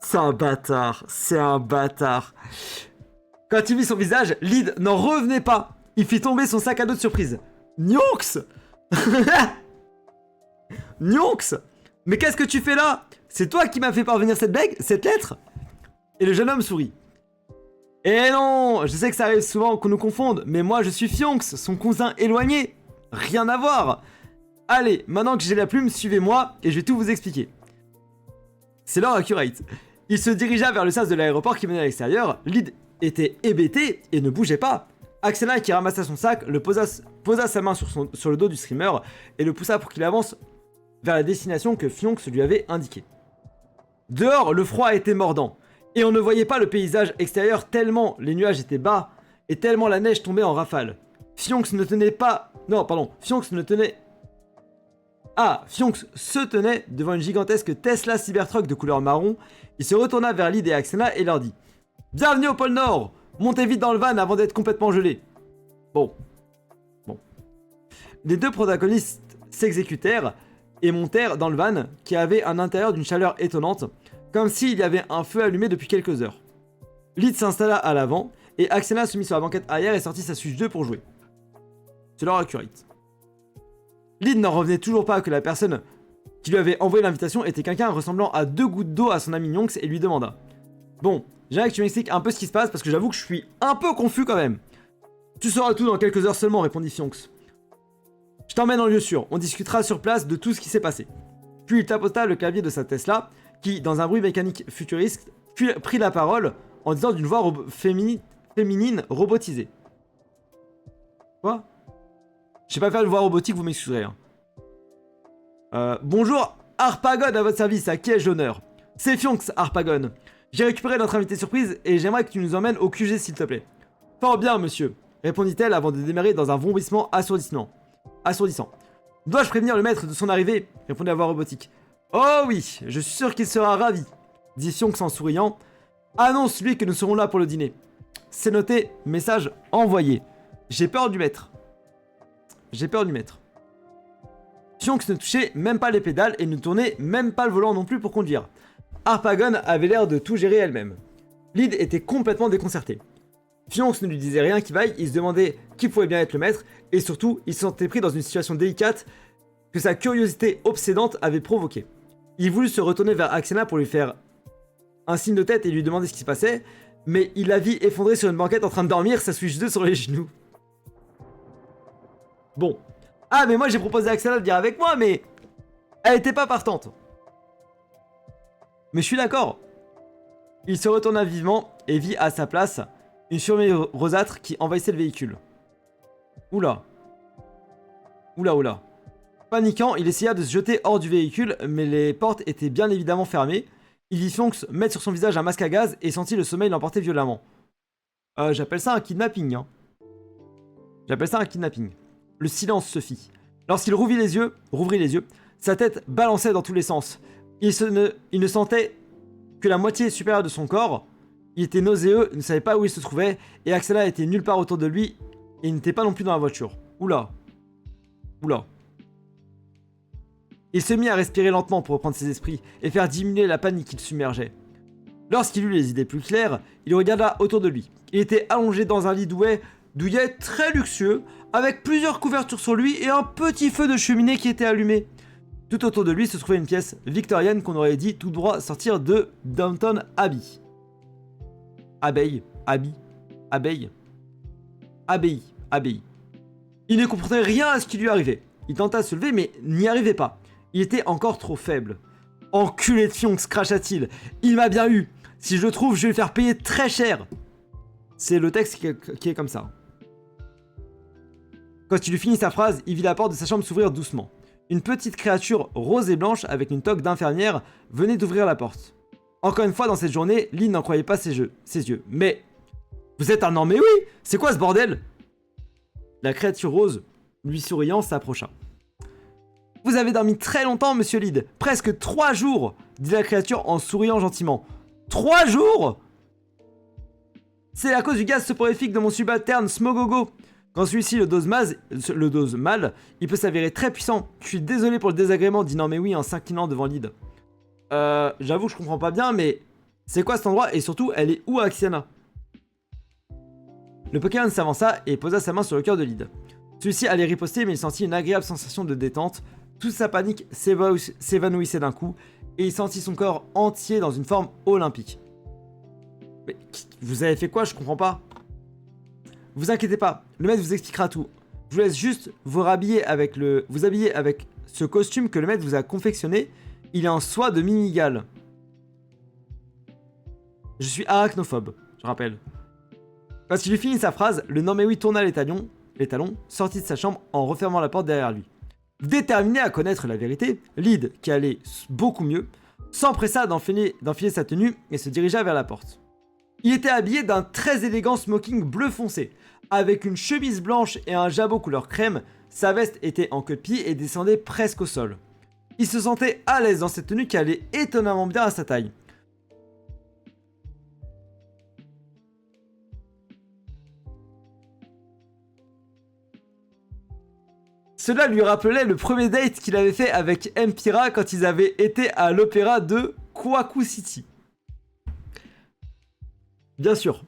C'est un bâtard, c'est un bâtard. Quand il vit son visage, Lyd n'en revenait pas. Il fit tomber son sac à dos de surprise. Nyonx. Nyonx. Mais qu'est-ce que tu fais là? C'est toi qui m'as fait parvenir cette lettre? Et le jeune homme sourit. Eh non, je sais que ça arrive souvent qu'on nous confonde, mais moi je suis Fionx, son cousin éloigné. Rien à voir. Allez, maintenant que j'ai la plume, suivez-moi et je vais tout vous expliquer. C'est l'heure accurate. Il se dirigea vers le sas de l'aéroport qui menait à l'extérieur. Lyd était hébété et ne bougeait pas. Axiana, qui ramassa son sac, posa sa main sur le dos du streamer et le poussa pour qu'il avance vers la destination que Fionx lui avait indiquée. Dehors, le froid était mordant et on ne voyait pas le paysage extérieur tellement les nuages étaient bas et tellement la neige tombait en rafales. Fionx se tenait devant une gigantesque Tesla Cybertruck de couleur marron. Il se retourna vers Lyd et Axiana et leur dit « Bienvenue au pôle Nord! Montez vite dans le van avant d'être complètement gelé. » Bon. Les deux protagonistes s'exécutèrent et montèrent dans le van qui avait un intérieur d'une chaleur étonnante, comme s'il y avait un feu allumé depuis quelques heures. Lyd s'installa à l'avant et Axiana se mit sur la banquette arrière et sortit sa Switch 2 pour jouer. C'est l'heure accurate. Lyd n'en revenait toujours pas que la personne qui lui avait envoyé l'invitation était quelqu'un ressemblant à 2 gouttes d'eau à son ami Yonks et lui demanda. Bon, j'aimerais que tu m'expliques un peu ce qui se passe parce que j'avoue que je suis un peu confus quand même. Tu sauras tout dans quelques heures seulement, répondit Fionx. Je t'emmène en lieu sûr, on discutera sur place de tout ce qui s'est passé. Puis il tapota le clavier de sa Tesla, qui, dans un bruit mécanique futuriste, prit la parole en disant d'une voix féminine robotisée. Quoi? Je sais pas faire une voix robotique, vous m'excuserez. Hein. Bonjour, Harpagon à votre service, à qui ai-je l'honneur? C'est Fionx, Harpagon. J'ai récupéré notre invité surprise et j'aimerais que tu nous emmènes au QG s'il te plaît. Fort bien, monsieur, répondit-elle avant de démarrer dans un vomissement assourdissant. Dois-je prévenir le maître de son arrivée? Répondit la voix robotique. Oh oui, je suis sûr qu'il sera ravi, dit Fionx en souriant. Annonce-lui que nous serons là pour le dîner. C'est noté, message envoyé. J'ai peur du maître. Fionx ne touchait même pas les pédales et ne tournait même pas le volant non plus pour conduire. Harpagon avait l'air de tout gérer elle-même. Lyd était complètement déconcerté. Fionx ne lui disait rien qui vaille, il se demandait qui pouvait bien être le maître, et surtout, il se sentait pris dans une situation délicate que sa curiosité obsédante avait provoquée. Il voulut se retourner vers Axiana pour lui faire un signe de tête et lui demander ce qui se passait, mais il la vit effondrée sur une banquette en train de dormir, sa Switch 2 sur les genoux. Bon. Ah, mais moi j'ai proposé à Axiana de venir avec moi, mais elle était pas partante. Mais je suis d'accord. Il se retourna vivement et vit à sa place une fumée rosâtre qui envahissait le véhicule. Oula. Paniquant, il essaya de se jeter hors du véhicule, mais les portes étaient bien évidemment fermées. Il vit Fionx mettre sur son visage un masque à gaz et sentit le sommeil l'emporter violemment. J'appelle ça un kidnapping, hein. Le silence se fit. Lorsqu'il rouvrit les yeux, sa tête balançait dans tous les sens. Il ne sentait que la moitié supérieure de son corps. Il était nauséeux, ne savait pas où il se trouvait, et Axiana était nulle part autour de lui, et il n'était pas non plus dans la voiture. Oula. Il se mit à respirer lentement pour reprendre ses esprits, et faire diminuer la panique qui le submergeait. Lorsqu'il eut les idées plus claires, il regarda autour de lui. Il était allongé dans un lit douillet très luxueux, avec plusieurs couvertures sur lui et un petit feu de cheminée qui était allumé. Tout autour de lui se trouvait une pièce victorienne qu'on aurait dit tout droit sortir de Downton Abbey. Abbaye. Il ne comprenait rien à ce qui lui arrivait. Il tenta de se lever mais n'y arrivait pas. Il était encore trop faible. Enculé de Fionx, cracha-t-il. Il m'a bien eu. Si je le trouve, je vais le faire payer très cher. C'est le texte qui est comme ça. Quand il eut fini sa phrase, il vit la porte de sa chambre s'ouvrir doucement. Une petite créature rose et blanche avec une toque d'infirmière venait d'ouvrir la porte. Encore une fois dans cette journée, Lyn n'en croyait pas ses yeux. Mais... Vous êtes un homme, mais oui! C'est quoi ce bordel? La créature rose, lui souriant, s'approcha. Vous avez dormi très longtemps, monsieur Lyd. Presque 3 jours, dit la créature en souriant gentiment. 3 jours? C'est à cause du gaz soporifique de mon subalterne Smogogo. Quand celui-ci le dose mal, il peut s'avérer très puissant. Je suis désolé pour le désagrément, dit non mais oui en s'inclinant devant Lyd. J'avoue que je comprends pas bien, mais c'est quoi cet endroit et surtout, elle est où Axiana? Le Pokémon s'avança et posa sa main sur le cœur de Lyd. Celui-ci allait riposter, mais il sentit une agréable sensation de détente. Toute sa panique s'évanouissait d'un coup, et il sentit son corps entier dans une forme olympique. Mais vous avez fait quoi? Je comprends pas. Vous inquiétez pas, le maître vous expliquera tout. Je vous laisse juste vous habiller avec ce costume que le maître vous a confectionné. Il est en soie de minigal. Je suis arachnophobe, je rappelle. Quand il eut fini sa phrase, le Norméoui tourna les talons, sortit de sa chambre en refermant la porte derrière lui. Déterminé à connaître la vérité, Lyd, qui allait beaucoup mieux, s'empressa d'enfiler sa tenue et se dirigea vers la porte. Il était habillé d'un très élégant smoking bleu foncé, avec une chemise blanche et un jabot couleur crème. Sa veste était en queue de pied et descendait presque au sol. Il se sentait à l'aise dans cette tenue qui allait étonnamment bien à sa taille. Cela lui rappelait le premier date qu'il avait fait avec Empira quand ils avaient été à l'opéra de Kwaku City. Bien sûr.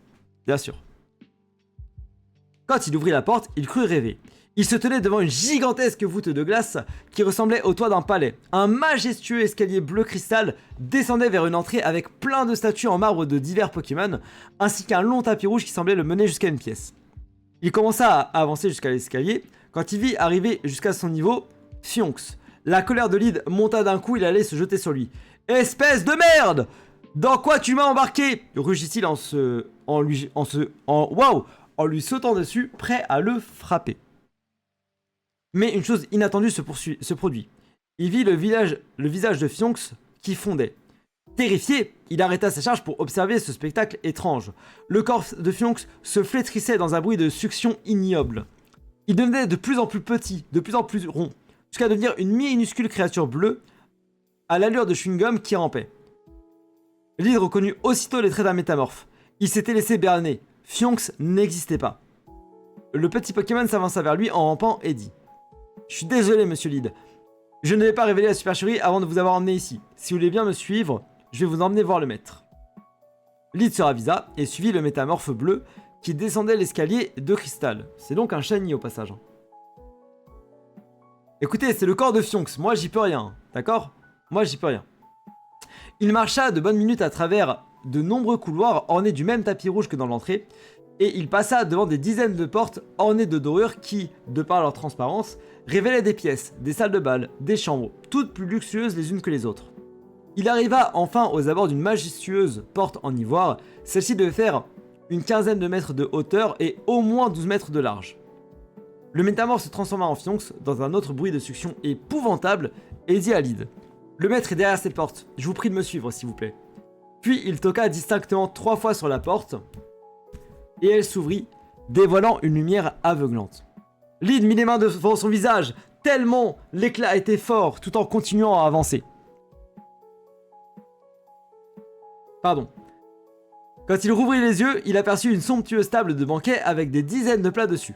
Quand il ouvrit la porte, il crut rêver. Il se tenait devant une gigantesque voûte de glace qui ressemblait au toit d'un palais. Un majestueux escalier bleu cristal descendait vers une entrée avec plein de statues en marbre de divers Pokémon, ainsi qu'un long tapis rouge qui semblait le mener jusqu'à une pièce. Il commença à avancer jusqu'à l'escalier quand il vit arriver jusqu'à son niveau Fionx. La colère de Lyd monta d'un coup, il allait se jeter sur lui. « Espèce de merde! Dans quoi tu m'as embarqué ?» rugit-il en lui sautant dessus, prêt à le frapper. Mais une chose inattendue se produit. Il vit le visage de Fionx qui fondait. Terrifié, il arrêta sa charge pour observer ce spectacle étrange. Le corps de Fionx se flétrissait dans un bruit de succion ignoble. Il devenait de plus en plus petit, de plus en plus rond, jusqu'à devenir une minuscule créature bleue à l'allure de chewing-gum qui rampait. Lyd reconnut aussitôt les traits d'un métamorphe. Il s'était laissé berner. Fionx n'existait pas. Le petit Pokémon s'avança vers lui en rampant et dit: « Je suis désolé, monsieur Lyd. Je ne vais pas révéler la supercherie avant de vous avoir emmené ici. Si vous voulez bien me suivre, je vais vous emmener voir le maître. » Lyd se ravisa et suivit le métamorphe bleu qui descendait l'escalier de cristal. C'est donc un shiny au passage. Écoutez, c'est le corps de Fionx, moi j'y peux rien, d'accord? Moi j'y peux rien. Il marcha de bonnes minutes à travers de nombreux couloirs ornés du même tapis rouge que dans l'entrée, et il passa devant des dizaines de portes ornées de dorures qui, de par leur transparence, révélaient des pièces, des salles de bal, des chambres, toutes plus luxueuses les unes que les autres. Il arriva enfin aux abords d'une majestueuse porte en ivoire. Celle-ci devait faire une quinzaine de mètres de hauteur et au moins 12 mètres de large. Le métamorphe se transforma en Fionx dans un autre bruit de succion épouvantable et dit à Lyd: « Le maître est derrière cette porte, je vous prie de me suivre s'il vous plaît. » Puis il toqua distinctement 3 fois sur la porte et elle s'ouvrit, dévoilant une lumière aveuglante. Lyd mit les mains devant son visage, tellement l'éclat était fort, tout en continuant à avancer. Pardon. Quand il rouvrit les yeux, il aperçut une somptueuse table de banquet avec des dizaines de plats dessus.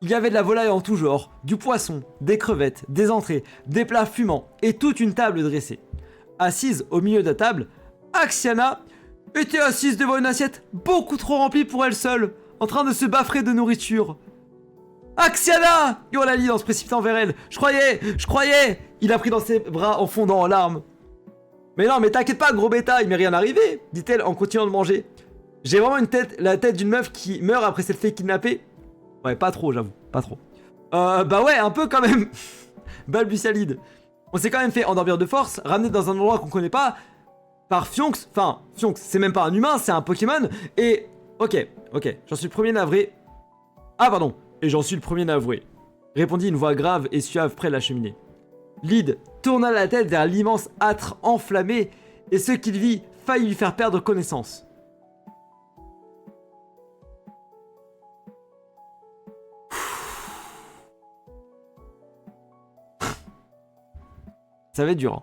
Il y avait de la volaille en tout genre, du poisson, des crevettes, des entrées, des plats fumants et toute une table dressée. Assise au milieu de la table, Axiana était assise devant une assiette beaucoup trop remplie pour elle seule, en train de se baffrer de nourriture. « Axiana !» hurla Lyd en se précipitant vers elle. « Je croyais !» Il la prit dans ses bras en fondant en larmes. « Mais non, mais t'inquiète pas, gros bêta, il m'est rien arrivé !» dit-elle en continuant de manger. « J'ai vraiment la tête d'une meuf qui meurt après s'être fait kidnapper. » Ouais, pas trop, j'avoue, pas trop. Bah ouais, un peu quand même. Balbutia Lyd. On s'est quand même fait endormir de force, ramener dans un endroit qu'on connaît pas, par Fionx. Enfin, Fionx, c'est même pas un humain, c'est un Pokémon. Et... Ok, j'en suis le premier navré. Ah, pardon. Et j'en suis le premier navré, répondit une voix grave et suave près de la cheminée. Lyd tourna la tête vers l'immense âtre enflammé, et ce qu'il vit faillit lui faire perdre connaissance. Ça va être dur. Hein.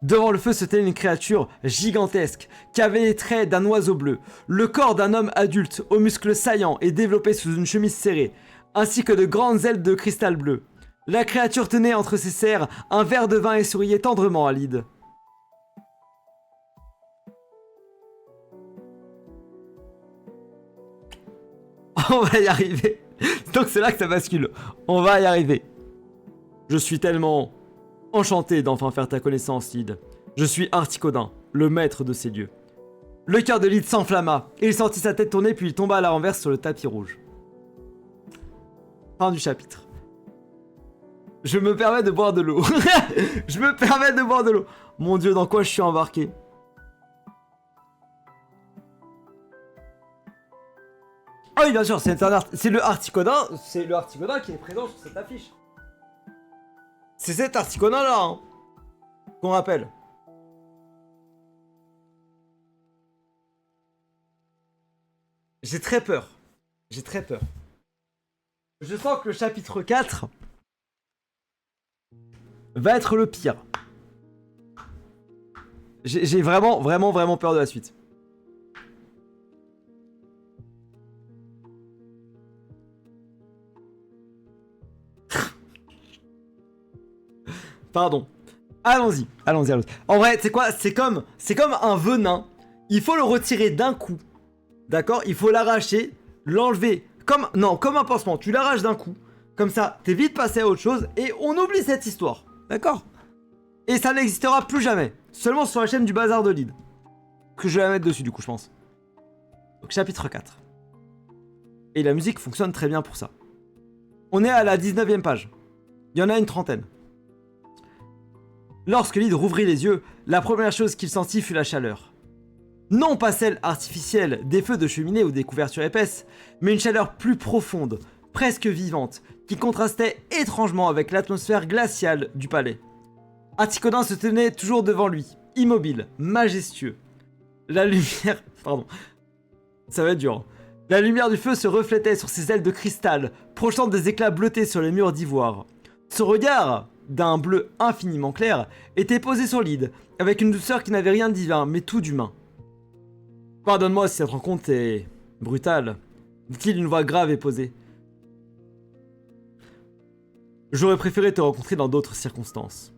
Devant le feu se tenait une créature gigantesque qui avait les traits d'un oiseau bleu, le corps d'un homme adulte aux muscles saillants et développés sous une chemise serrée, ainsi que de grandes ailes de cristal bleu. La créature tenait entre ses serres un verre de vin et souriait tendrement à Lyd. On va y arriver. Donc c'est là que ça bascule. On va y arriver. Je suis tellement... enchanté d'enfin faire ta connaissance, Lyd. Je suis Articodin, le maître de ces lieux. Le cœur de Lyd s'enflamma, et il sentit sa tête tourner puis il tomba à la renverse sur le tapis rouge. Fin du chapitre. Je me permets de boire de l'eau. Je me permets de boire de l'eau. Mon Dieu, dans quoi je suis embarqué? Ah oui, bien sûr, c'est le Articodin. C'est le Articodin qui est présent sur cette affiche. C'est cet Articodin là, hein, qu'on rappelle. J'ai très peur. J'ai très peur. Je sens que le chapitre 4 va être le pire. J'ai vraiment peur de la suite. Pardon. Allons-y. En vrai, c'est quoi? C'est comme un venin. Il faut le retirer d'un coup. D'accord? Il faut l'arracher, l'enlever. Comme un pansement. Tu l'arraches d'un coup. Comme ça, t'es vite passé à autre chose et on oublie cette histoire. D'accord? Et ça n'existera plus jamais. Seulement sur la chaîne du bazar de Lyd. Que je vais la mettre dessus du coup, je pense. Donc chapitre 4. Et la musique fonctionne très bien pour ça. On est à la 19e page. Il y en a une trentaine. Lorsque Lyd rouvrit les yeux, la première chose qu'il sentit fut la chaleur. Non pas celle artificielle des feux de cheminée ou des couvertures épaisses, mais une chaleur plus profonde, presque vivante, qui contrastait étrangement avec l'atmosphère glaciale du palais. Articodin se tenait toujours devant lui, immobile, majestueux. La lumière... Pardon. Ça va être dur. La lumière du feu se reflétait sur ses ailes de cristal, projetant des éclats bleutés sur les murs d'ivoire. Son regard, d'un bleu infiniment clair, était posé sur Lyd, avec une douceur qui n'avait rien de divin, mais tout d'humain. « Pardonne-moi si cette rencontre est... brutale », dit-il d'une voix grave et posée. « J'aurais préféré te rencontrer dans d'autres circonstances. »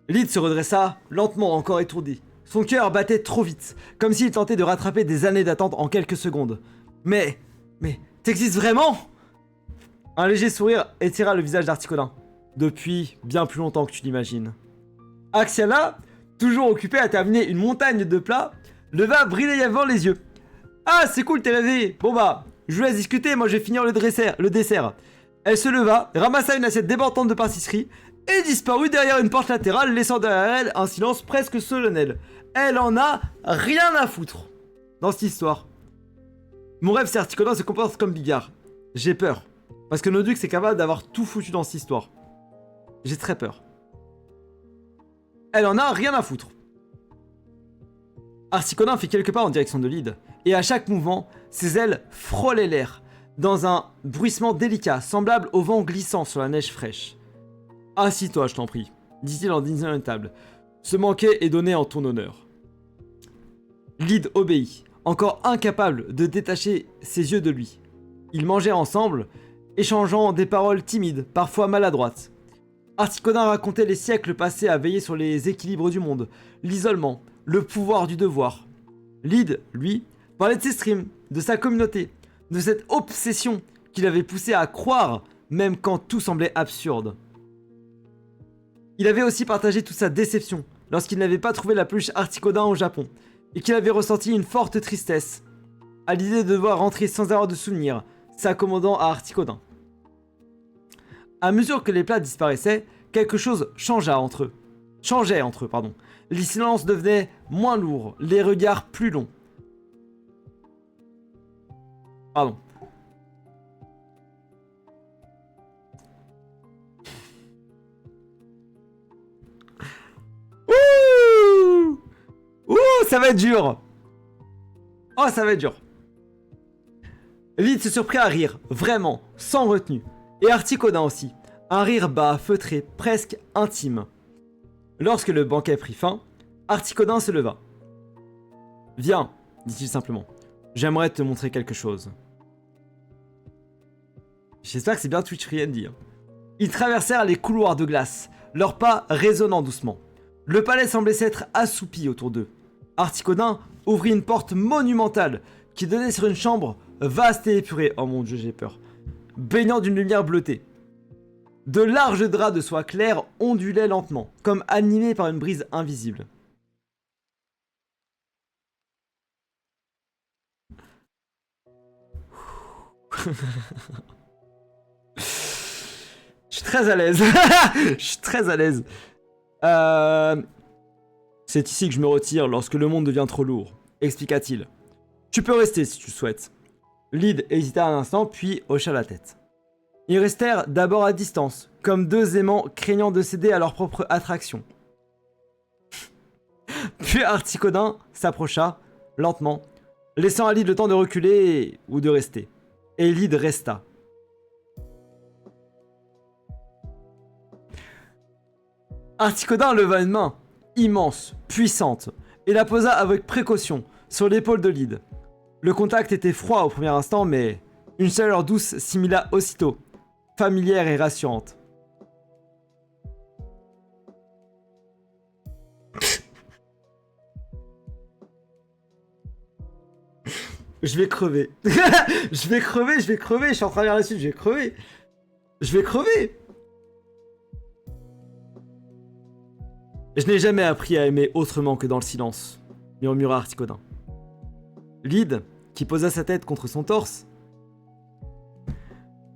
Lyd se redressa, lentement encore étourdi. Son cœur battait trop vite, comme s'il tentait de rattraper des années d'attente en quelques secondes. Mais, t'existes vraiment? Un léger sourire étira le visage d'Articodin. Depuis bien plus longtemps que tu l'imagines. Axiala, toujours occupée à terminer une montagne de plats, leva brillamment les yeux. Ah, c'est cool, t'es réveillé. Bon bah, je vous laisse discuter, moi je vais finir le dessert. Elle se leva, ramassa une assiette débordante de pâtisserie et disparut derrière une porte latérale, laissant derrière elle un silence presque solennel. Elle en a rien à foutre dans cette histoire. Mon rêve, c'est Articodin se comporte comme Bigard. J'ai peur. Parce que Nodux est capable d'avoir tout foutu dans cette histoire. J'ai très peur. Elle en a rien à foutre. Articodin fit quelques pas en direction de Lyd, et à chaque mouvement, ses ailes frôlaient l'air, dans un bruissement délicat, semblable au vent glissant sur la neige fraîche. « Assis-toi, je t'en prie, » dit-il en désignant une table. « Ce banquet est donné en ton honneur. » Lyd obéit, encore incapable de détacher ses yeux de lui. Ils mangèrent ensemble, échangeant des paroles timides, parfois maladroites. Articodin racontait les siècles passés à veiller sur les équilibres du monde, l'isolement, le pouvoir du devoir. Lyd, lui, parlait de ses streams, de sa communauté, de cette obsession qui l'avait poussé à croire, même quand tout semblait absurde. Il avait aussi partagé toute sa déception lorsqu'il n'avait pas trouvé la peluche Articodin au Japon, et qu'il avait ressenti une forte tristesse à l'idée de devoir rentrer sans avoir de souvenirs, s'accommodant à Articodin. À mesure que les plats disparaissaient, quelque chose changeait entre eux. Les silences devenaient moins lourds, les regards plus longs. Pardon. Ouh! Ouh, ça va être dur! Oh, ça va être dur. Lyd se surprit à rire, vraiment, sans retenue. Et Articodin aussi. Un rire bas, feutré, presque intime. Lorsque le banquet prit fin, Articodin se leva. « Viens, dit-il simplement. J'aimerais te montrer quelque chose. » J'espère que c'est bien Twitch Friendly. Ils traversèrent les couloirs de glace, leurs pas résonnant doucement. Le palais semblait s'être assoupi autour d'eux. Articodin ouvrit une porte monumentale qui donnait sur une chambre vaste et épurée. Oh mon dieu, j'ai peur. Baignant d'une lumière bleutée. De larges draps de soie claire ondulaient lentement, comme animés par une brise invisible. Je suis très à l'aise. Je suis très à l'aise. C'est ici que je me retire lorsque le monde devient trop lourd, expliqua-t-il. Tu peux rester si tu le souhaites. Lyd hésita un instant, puis hocha la tête. Ils restèrent d'abord à distance, comme deux aimants craignant de céder à leur propre attraction. Puis Articodin s'approcha, lentement, laissant à Lyd le temps de reculer ou de rester. Et Lyd resta. Articodin leva une main, immense, puissante, et la posa avec précaution sur l'épaule de Lyd. Le contact était froid au premier instant, mais une chaleur douce simila aussitôt, familière et rassurante. Je vais crever. Je vais crever, je suis en train de lire la suite, je vais crever. Je vais crever. Je n'ai jamais appris à aimer autrement que dans le silence, murmura Articodin. Lyd, qui posa sa tête contre son torse,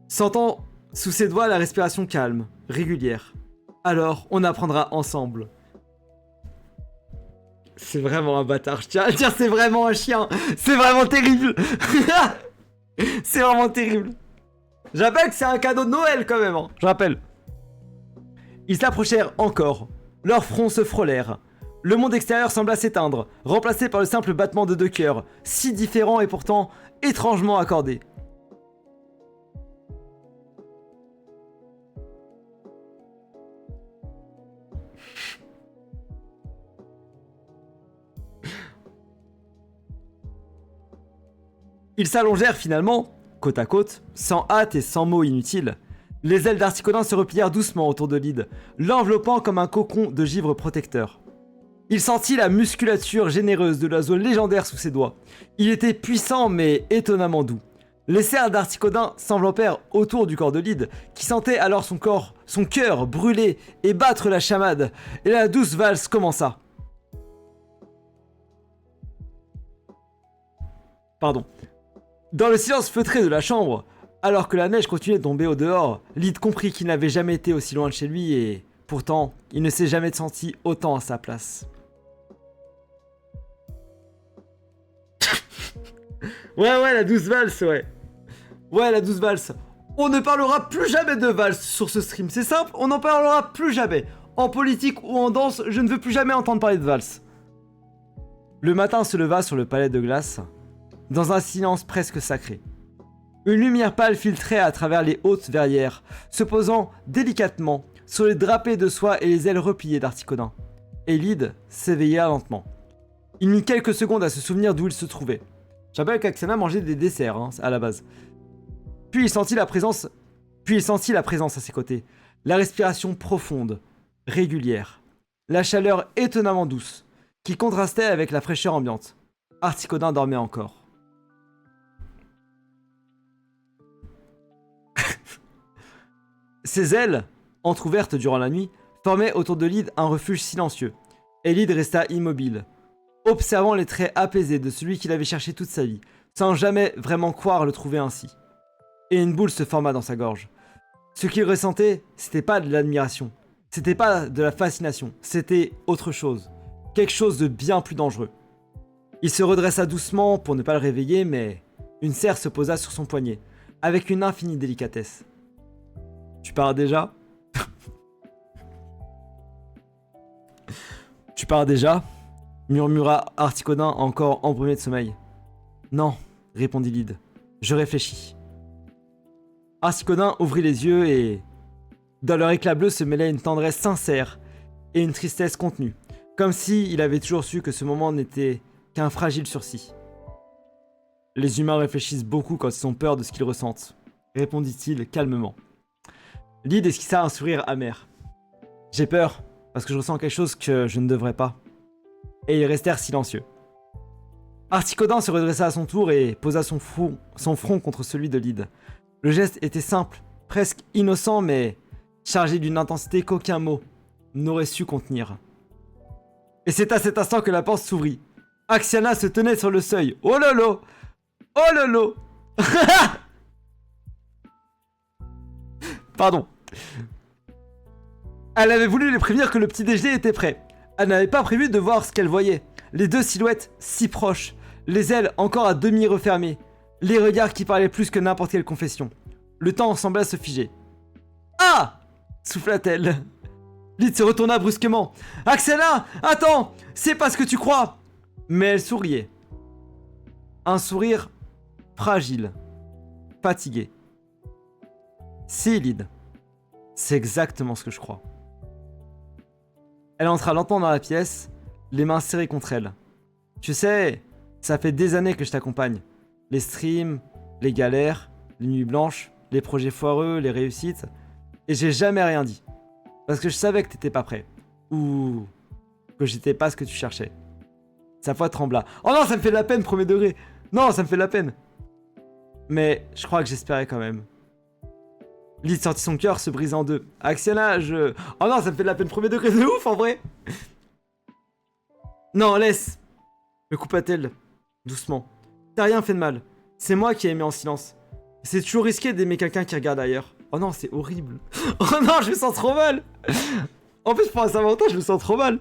sentant sous ses doigts la respiration calme, régulière. Alors, on apprendra ensemble. C'est vraiment un bâtard, je tiens à le dire, c'est vraiment un chien. C'est vraiment terrible. C'est vraiment terrible. Je rappelle que c'est un cadeau de Noël quand même, hein. Je rappelle. Ils s'approchèrent encore. Leurs fronts se frôlèrent. Le monde extérieur sembla s'éteindre, remplacé par le simple battement de deux cœurs, si différents et pourtant étrangement accordés. Ils s'allongèrent finalement, côte à côte, sans hâte et sans mots inutiles. Les ailes d'Articodin se replièrent doucement autour de Lyd, l'enveloppant comme un cocon de givre protecteur. Il sentit la musculature généreuse de l'oiseau légendaire sous ses doigts. Il était puissant mais étonnamment doux. Les serres d'Articodin s'enveloppèrent autour du corps de Lyd, qui sentait alors son cœur brûler et battre la chamade, et la douce valse commença. Pardon. Dans le silence feutré de la chambre, alors que la neige continuait de tomber au dehors, Lyd comprit qu'il n'avait jamais été aussi loin de chez lui et, pourtant, il ne s'est jamais senti autant à sa place. Ouais, la douce valse, ouais. Ouais, la douce valse. On ne parlera plus jamais de valse sur ce stream, c'est simple, on n'en parlera plus jamais. En politique ou en danse, je ne veux plus jamais entendre parler de valse. Le matin se leva sur le palais de glace, dans un silence presque sacré. Une lumière pâle filtrait à travers les hautes verrières, se posant délicatement sur les drapés de soie et les ailes repliées d'Articodin. Et Lyd s'éveilla lentement. Il mit quelques secondes à se souvenir d'où il se trouvait. Je rappelle qu'Axana mangeait des desserts, hein, à la base. Puis il sentit la présence à ses côtés. La respiration profonde, régulière. La chaleur étonnamment douce, qui contrastait avec la fraîcheur ambiante. Articodin dormait encore. Ses ailes, entr'ouvertes durant la nuit, formaient autour de Lyd un refuge silencieux. Et Lyd resta immobile, observant les traits apaisés de celui qu'il avait cherché toute sa vie, sans jamais vraiment croire le trouver ainsi. Et une boule se forma dans sa gorge. Ce qu'il ressentait, c'était pas de l'admiration, c'était pas de la fascination, c'était autre chose. Quelque chose de bien plus dangereux. Il se redressa doucement pour ne pas le réveiller, mais une serre se posa sur son poignet, avec une infinie délicatesse. Tu pars déjà? Tu pars déjà? Murmura Articodin encore embrumé de sommeil. Non, répondit Lyd. Je réfléchis. Articodin ouvrit les yeux et... Dans leur éclat bleu se mêlait une tendresse sincère et une tristesse contenue, comme si il avait toujours su que ce moment n'était qu'un fragile sursis. Les humains réfléchissent beaucoup quand ils ont peur de ce qu'ils ressentent, répondit-il calmement. Lyd esquissa un sourire amer. J'ai peur, parce que je ressens quelque chose que je ne devrais pas. Et ils restèrent silencieux. Articodin se redressa à son tour et posa son front contre celui de Lyd. Le geste était simple, presque innocent, mais chargé d'une intensité qu'aucun mot n'aurait su contenir. Et c'est à cet instant que la porte s'ouvrit. Axiana se tenait sur le seuil. Oh lolo! Oh lolo! Pardon. Elle avait voulu les prévenir que le petit déjeuner était prêt. Elle n'avait pas prévu de voir ce qu'elle voyait. Les deux silhouettes si proches, les ailes encore à demi refermées, les regards qui parlaient plus que n'importe quelle confession. Le temps sembla se figer. Ah! Souffla-t-elle. Lyd se retourna brusquement. Axiana, attends! C'est pas ce que tu crois! Mais elle souriait. Un sourire fragile, fatigué. Si, Lyd. C'est exactement ce que je crois. Elle entra lentement dans la pièce, les mains serrées contre elle. Tu sais, ça fait des années que je t'accompagne. Les streams, les galères, les nuits blanches, les projets foireux, les réussites. Et j'ai jamais rien dit. Parce que je savais que t'étais pas prêt. Ou que j'étais pas ce que tu cherchais. Sa voix trembla. Oh non, ça me fait de la peine, premier degré. Non, ça me fait de la peine. Mais je crois que j'espérais quand même. Lyd sortit son cœur, se brisant en deux. Axiana, je... Oh non, ça me fait de la peine premier degré de ouf, en vrai. Non, laisse. Me coupa-t-elle, doucement. T'as rien fait de mal. C'est moi qui ai aimé en silence. C'est toujours risqué d'aimer quelqu'un qui regarde ailleurs. Oh non, c'est horrible. Oh non, je me sens trop mal. En plus, pour un Saint-Valentin, je me sens trop mal.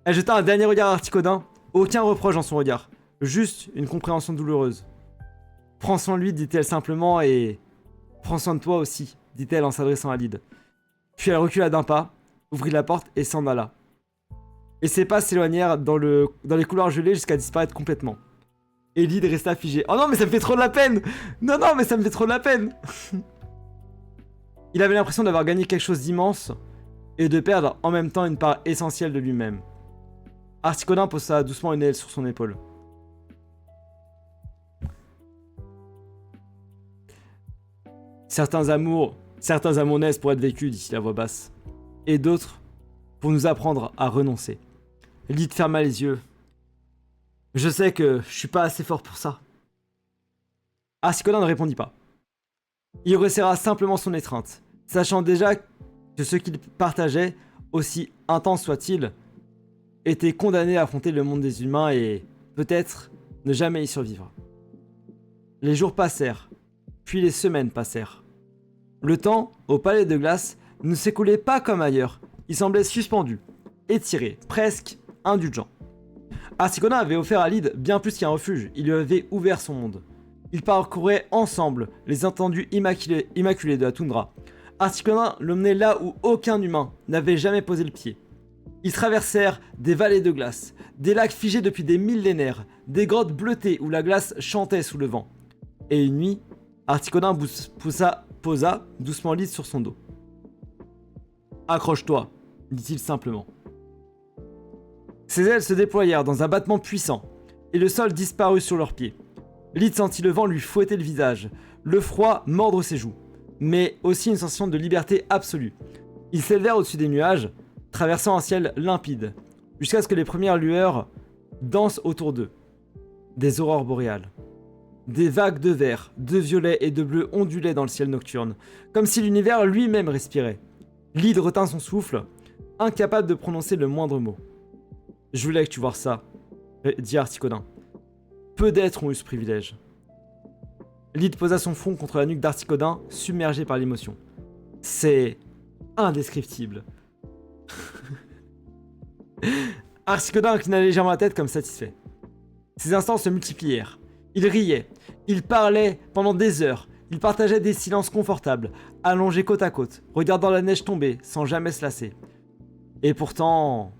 Elle jeta un dernier regard à Articodin. Aucun reproche dans son regard. Juste une compréhension douloureuse. Prends soin de lui, dit-elle simplement, et... Prends soin de toi aussi, dit-elle en s'adressant à Lyd. Puis elle recula d'un pas, ouvrit la porte et s'en alla. Et ses pas s'éloignèrent dans les couloirs gelés jusqu'à disparaître complètement. Et Lyd resta figé. Oh non, mais ça me fait trop de la peine. Non, non, mais ça me fait trop de la peine. Il avait l'impression d'avoir gagné quelque chose d'immense et de perdre en même temps une part essentielle de lui-même. Articodin posa doucement une aile sur son épaule. Certains amours naissent pour être vécus, dit-il à voix basse, et d'autres pour nous apprendre à renoncer. Lyd ferma les yeux. Je sais que je suis pas assez fort pour ça. Articodin ne répondit pas. Il resserra simplement son étreinte, sachant déjà que ce qu'il partageait, aussi intense soit-il, était condamné à affronter le monde des humains et, peut-être, ne jamais y survivre. Les jours passèrent, puis les semaines passèrent. Le temps, au palais de glace, ne s'écoulait pas comme ailleurs. Il semblait suspendu, étiré, presque indulgent. Articodin avait offert à Lyd bien plus qu'un refuge, il lui avait ouvert son monde. Ils parcouraient ensemble les étendues immaculées de la toundra. Articodin l'emmenait là où aucun humain n'avait jamais posé le pied. Ils traversèrent des vallées de glace, des lacs figés depuis des millénaires, des grottes bleutées où la glace chantait sous le vent. Et une nuit, Articodin posa doucement Lyd sur son dos. « Accroche-toi », dit-il simplement. Ses ailes se déployèrent dans un battement puissant, et le sol disparut sur leurs pieds. Lyd sentit le vent lui fouetter le visage, le froid mordre ses joues, mais aussi une sensation de liberté absolue. Ils s'élevèrent au-dessus des nuages, traversant un ciel limpide, jusqu'à ce que les premières lueurs dansent autour d'eux. Des aurores boréales. Des vagues de vert, de violet et de bleu ondulaient dans le ciel nocturne, comme si l'univers lui-même respirait. Lyd retint son souffle, incapable de prononcer le moindre mot. « Je voulais que tu vois ça », dit Articodin. Peu d'êtres ont eu ce privilège. Lyd posa son front contre la nuque d'Articodin, submergé par l'émotion. C'est indescriptible. Articodin inclina légèrement la tête comme satisfait. Ses instants se multiplièrent. Il riait, il parlait pendant des heures, il partageait des silences confortables, allongés côte à côte, regardant la neige tomber sans jamais se lasser. Et pourtant,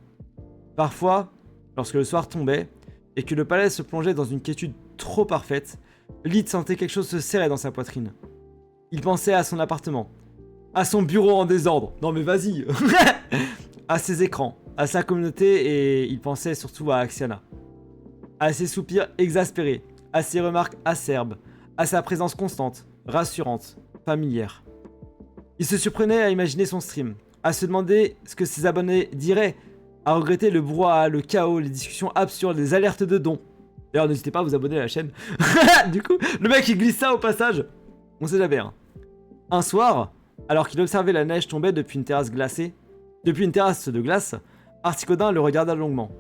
parfois, lorsque le soir tombait et que le palais se plongeait dans une quiétude trop parfaite, Lyd sentait quelque chose se serrer dans sa poitrine. Il pensait à son appartement, à son bureau en désordre, non mais vas-y, à ses écrans, à sa communauté et il pensait surtout à Axiana. À ses soupirs exaspérés, à ses remarques acerbes, à sa présence constante, rassurante, familière. Il se surprenait à imaginer son stream, à se demander ce que ses abonnés diraient, à regretter le brouhaha, le chaos, les discussions absurdes, les alertes de dons. D'ailleurs, n'hésitez pas à vous abonner à la chaîne. Du coup, le mec il glisse ça au passage. On sait jamais. Hein. Un soir, alors qu'il observait la neige tomber depuis une terrasse de glace, Articodin le regarda longuement.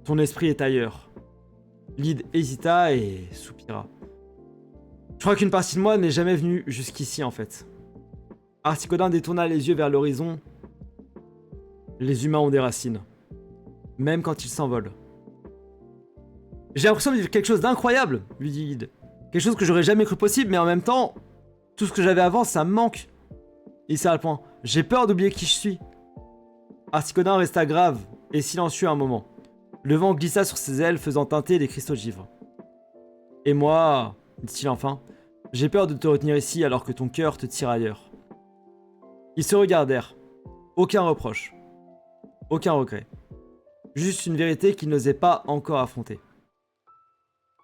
Ton esprit est ailleurs. Lyd hésita et soupira. Je crois qu'une partie de moi n'est jamais venue jusqu'ici en fait. Articodin détourna les yeux vers l'horizon. Les humains ont des racines. Même quand ils s'envolent. J'ai l'impression de vivre quelque chose d'incroyable, lui dit Lyd. Quelque chose que j'aurais jamais cru possible, mais en même temps, tout ce que j'avais avant, ça me manque. Il serra le poing. J'ai peur d'oublier qui je suis. Articodin resta grave et silencieux un moment. Le vent glissa sur ses ailes, faisant teinter les cristaux de givre. Et moi, dit-il enfin, j'ai peur de te retenir ici alors que ton cœur te tire ailleurs. Ils se regardèrent. Aucun reproche. Aucun regret. Juste une vérité qu'ils n'osaient pas encore affronter.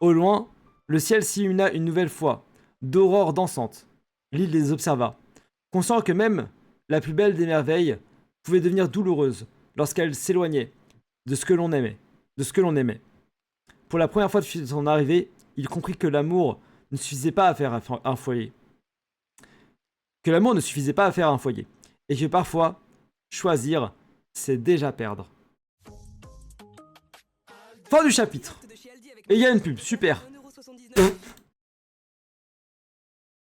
Au loin, le ciel s'illumina une nouvelle fois, d'aurores dansantes. Lyd les observa, conscient que même la plus belle des merveilles pouvait devenir douloureuse lorsqu'elle s'éloignait de ce que l'on aimait. Pour la première fois depuis son arrivée, il comprit que l'amour ne suffisait pas à faire un foyer. Que l'amour ne suffisait pas à faire un foyer. Et que parfois, choisir, c'est déjà perdre. Fin du chapitre. Et il y a une pub, super.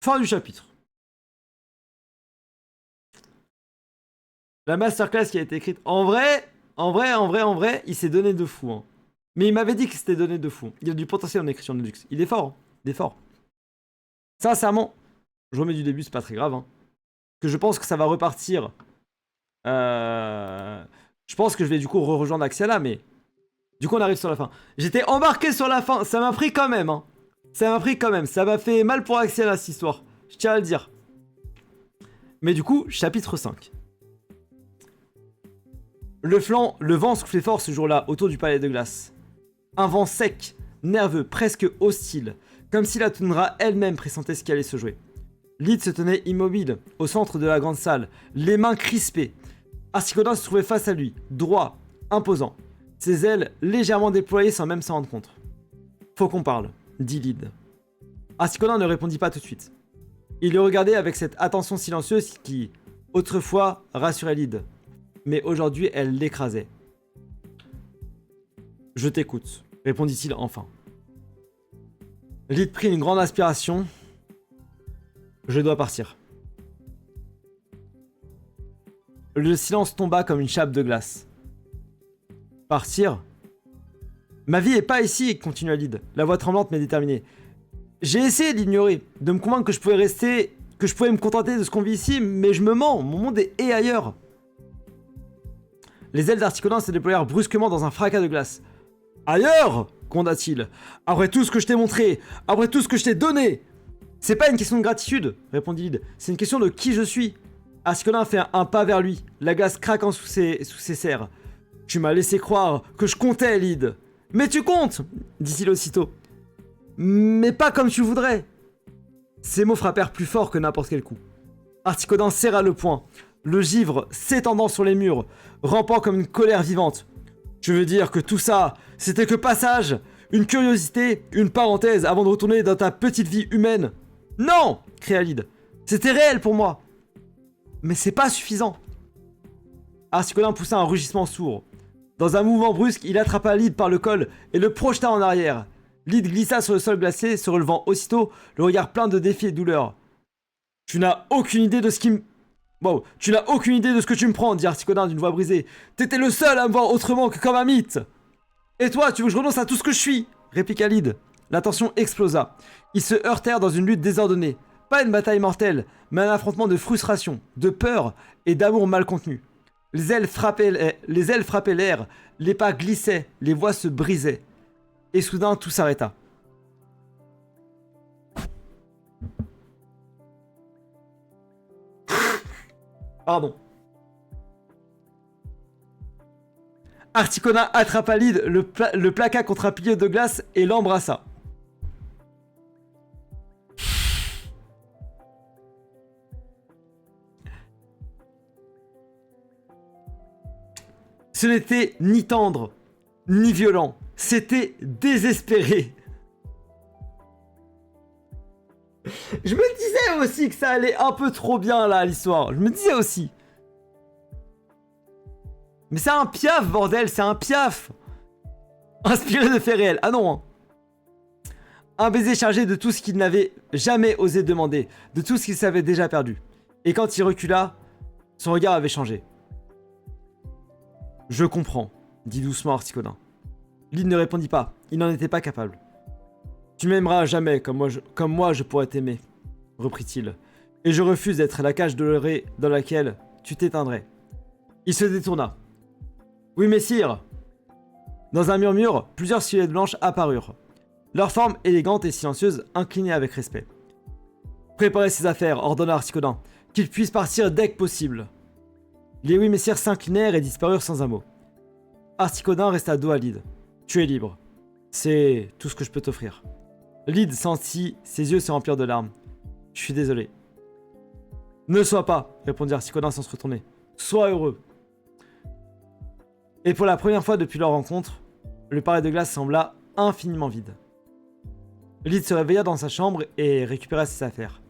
Fin du chapitre. La masterclass qui a été écrite. En vrai, il s'est donné de fou. Hein. Mais il m'avait dit que c'était donné de fou. Il a du potentiel en écriture de luxe. Il est fort. Hein. Il est fort. Sincèrement, je remets du début, c'est pas très grave. Hein. Que je pense que ça va repartir. Je pense que je vais du coup rejoindre Axiala, mais du coup on arrive sur la fin. J'étais embarqué sur la fin, ça m'a pris quand même. Hein. Ça m'a pris quand même, ça m'a fait mal pour Axiala cette histoire. Je tiens à le dire. Mais du coup, chapitre 5. Le vent soufflait fort ce jour-là autour du palais de glace. Un vent sec, nerveux, presque hostile, comme si la toundra elle-même pressentait ce qui allait se jouer. Lyd se tenait immobile, au centre de la grande salle, les mains crispées. Articodin se trouvait face à lui, droit, imposant, ses ailes légèrement déployées sans même s'en rendre compte. « Faut qu'on parle », dit Lyd. Articodin ne répondit pas tout de suite. Il le regardait avec cette attention silencieuse qui, autrefois, rassurait Lyd. Mais aujourd'hui, elle l'écrasait. « Je t'écoute », répondit-il enfin. Lyd prit une grande aspiration. « Je dois partir. » Le silence tomba comme une chape de glace. « Partir ? Ma vie est pas ici, » continua Lyd, la voix tremblante mais déterminée. « J'ai essayé d'ignorer, de me convaincre que je pouvais rester, que je pouvais me contenter de ce qu'on vit ici, mais je me mens, mon monde est ailleurs. » Les ailes d'Articodin se déployèrent brusquement dans un fracas de glace. « Ailleurs !» gronda-t-il. « Après tout ce que je t'ai montré, après tout ce que je t'ai donné !»« C'est pas une question de gratitude, » répondit Lyd. « C'est une question de qui je suis. » Articodin fait un pas vers lui, la glace craquant sous ses serres. « Tu m'as laissé croire que je comptais, Lyd. »« Mais tu comptes !» dit-il aussitôt. « Mais pas comme tu voudrais. » Ces mots frappèrent plus fort que n'importe quel coup. Articodin serra le poing, le givre s'étendant sur les murs, rampant comme une colère vivante. « Tu veux dire que tout ça, c'était que passage, une curiosité, une parenthèse avant de retourner dans ta petite vie humaine ?»« Non !» cria Lyd. « C'était réel pour moi. » « Mais c'est pas suffisant. » Articodin poussa un rugissement sourd. Dans un mouvement brusque, il attrapa Lyd par le col et le projeta en arrière. Lyd glissa sur le sol glacé, se relevant aussitôt, le regard plein de défi et de douleur. « Tu n'as aucune idée de ce qui me... Wow, tu n'as aucune idée de ce que tu me prends, » dit Articodin d'une voix brisée. « T'étais le seul à me voir autrement que comme un mythe. »« Et toi, tu veux que je renonce à tout ce que je suis ?» répliqua Lyd. La tension explosa. Ils se heurtèrent dans une lutte désordonnée. Pas une bataille mortelle, mais un affrontement de frustration, de peur et d'amour mal contenu. Les ailes frappaient l'air, les pas glissaient, les voix se brisaient. Et soudain, tout s'arrêta. Pardon. Articodin attrapa Lyd, le plaqua contre un pilier de glace et l'embrassa. Ce n'était ni tendre, ni violent. C'était désespéré. Je me disais aussi que ça allait un peu trop bien, là, l'histoire. Je me disais aussi. Mais c'est un piaf, bordel, c'est un piaf. Inspiré de faits réels. Ah non, hein. Un baiser chargé de tout ce qu'il n'avait jamais osé demander, de tout ce qu'il s'avait déjà perdu. Et quand il recula, son regard avait changé. « Je comprends, » dit doucement Articodin. Lyd ne répondit pas, il n'en était pas capable. « Tu m'aimeras jamais comme moi je pourrais t'aimer, » reprit-il. « Et je refuse d'être la cage dolorée dans laquelle tu t'éteindrais. » Il se détourna. « Oui, messire !» Dans un murmure, plusieurs silhouettes blanches apparurent. Leur forme élégante et silencieuse inclinait avec respect. « Préparez ses affaires, » ordonna Articodin, « qu'il puisse partir dès que possible. » Les oui messieurs s'inclinèrent et disparurent sans un mot. Articodin resta dos à Lyd. « Tu es libre. C'est tout ce que je peux t'offrir. » Lyd sentit ses yeux se remplir de larmes. « Je suis désolé. »« Ne sois pas, » répondit Articodin sans se retourner. « Sois heureux. » Et pour la première fois depuis leur rencontre, le palais de glace sembla infiniment vide. Lyd se réveilla dans sa chambre et récupéra ses affaires.